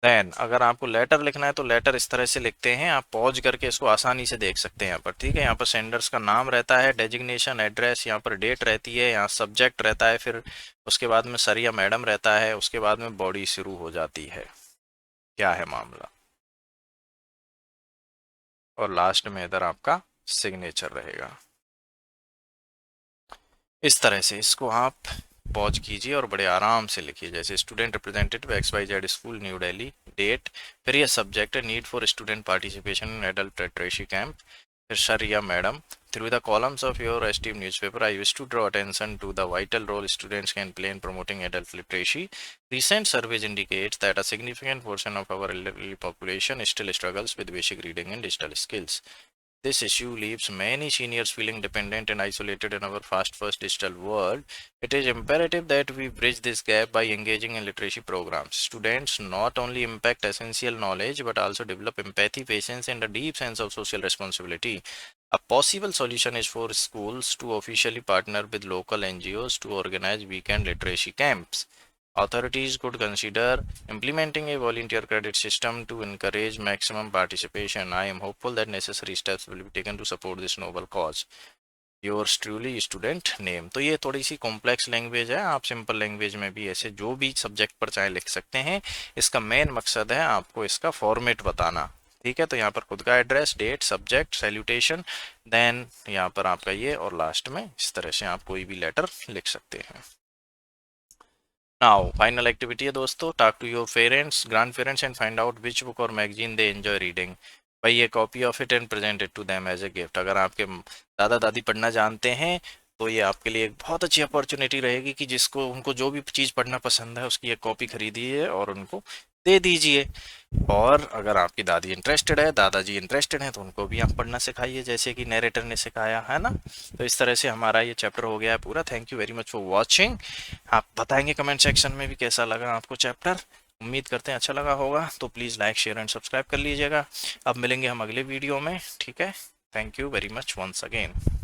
Then अगर आपको लेटर लिखना है तो लेटर इस तरह से लिखते हैं, आप पॉज करके इसको आसानी से देख सकते हैं यहाँ पर, ठीक है। यहाँ पर सेंडर्स का नाम रहता है, डेजिग्नेशन, एड्रेस, यहाँ पर डेट रहती है, यहाँ सब्जेक्ट रहता है, फिर उसके बाद में सर या मैडम रहता है, उसके बाद में बॉडी शुरू हो जाती है, क्या है मामला, और लास्ट में इधर आपका सिग्नेचर रहेगा। इस तरह से इसको आप पॉज कीजिए और बड़े आराम से लिखिए, जैसे student representative XYZ school New Delhi, date, फिर ये सब्जेक्ट है need for student participation in adult literacy camp, फिर सर या madam. Through the columns of your esteemed newspaper I wish to draw attention to the vital role students can play in promoting adult literacy. Recent surveys indicate that a significant portion of our elderly population still struggles with basic reading and digital skills. This issue leaves many seniors feeling dependent and isolated in our fast-paced digital world. It is imperative that we bridge this gap by engaging in literacy programs. Students not only impact essential knowledge but also develop empathy, patience, and a deep sense of social responsibility. A possible solution is for schools to officially partner with local NGOs to organize weekend literacy camps. Authorities could consider implementing a volunteer credit system to encourage maximum participation. I am hopeful that necessary steps will be taken to support this noble cause. Yours truly, student name. तो ये थोड़ी सी कॉम्प्लेक्स लैंग्वेज है, आप सिंपल लैंग्वेज में भी ऐसे जो भी सब्जेक्ट पर चाहे लिख सकते हैं। इसका मेन मकसद है आपको इसका फॉर्मेट बताना, ठीक है। तो यहाँ पर खुद का address, date, subject, salutation, then यहाँ पर आपका ये, और लास्ट में इस तरह से आप कोई भी लेटर लिख सकते हैं। नाउ फाइनल एक्टिविटी है दोस्तों, talk to your parents, grandparents and find out which book और magazine they enjoy reading. Buy ये copy of it and present it to them as a gift. अगर आपके दादा दादी पढ़ना जानते हैं तो ये आपके लिए एक बहुत अच्छी अपॉर्चुनिटी रहेगी कि जिसको उनको जो भी चीज़ पढ़ना पसंद है उसकी एक कॉपी खरीदिए और उनको दे दीजिए। और अगर आपकी दादी इंटरेस्टेड है, दादाजी इंटरेस्टेड हैं, तो उनको भी आप पढ़ना सिखाइए जैसे कि नरेटर ने सिखाया है ना। तो इस तरह से हमारा ये चैप्टर हो गया है पूरा। Thank you very much for watching. आप बताएंगे कमेंट सेक्शन में भी कैसा लगा आपको चैप्टर। उम्मीद करते हैं अच्छा लगा होगा, तो please like share and subscribe कर लीजिएगा। अब मिलेंगे हम अगले वीडियो में, ठीक है। Thank you very much once again.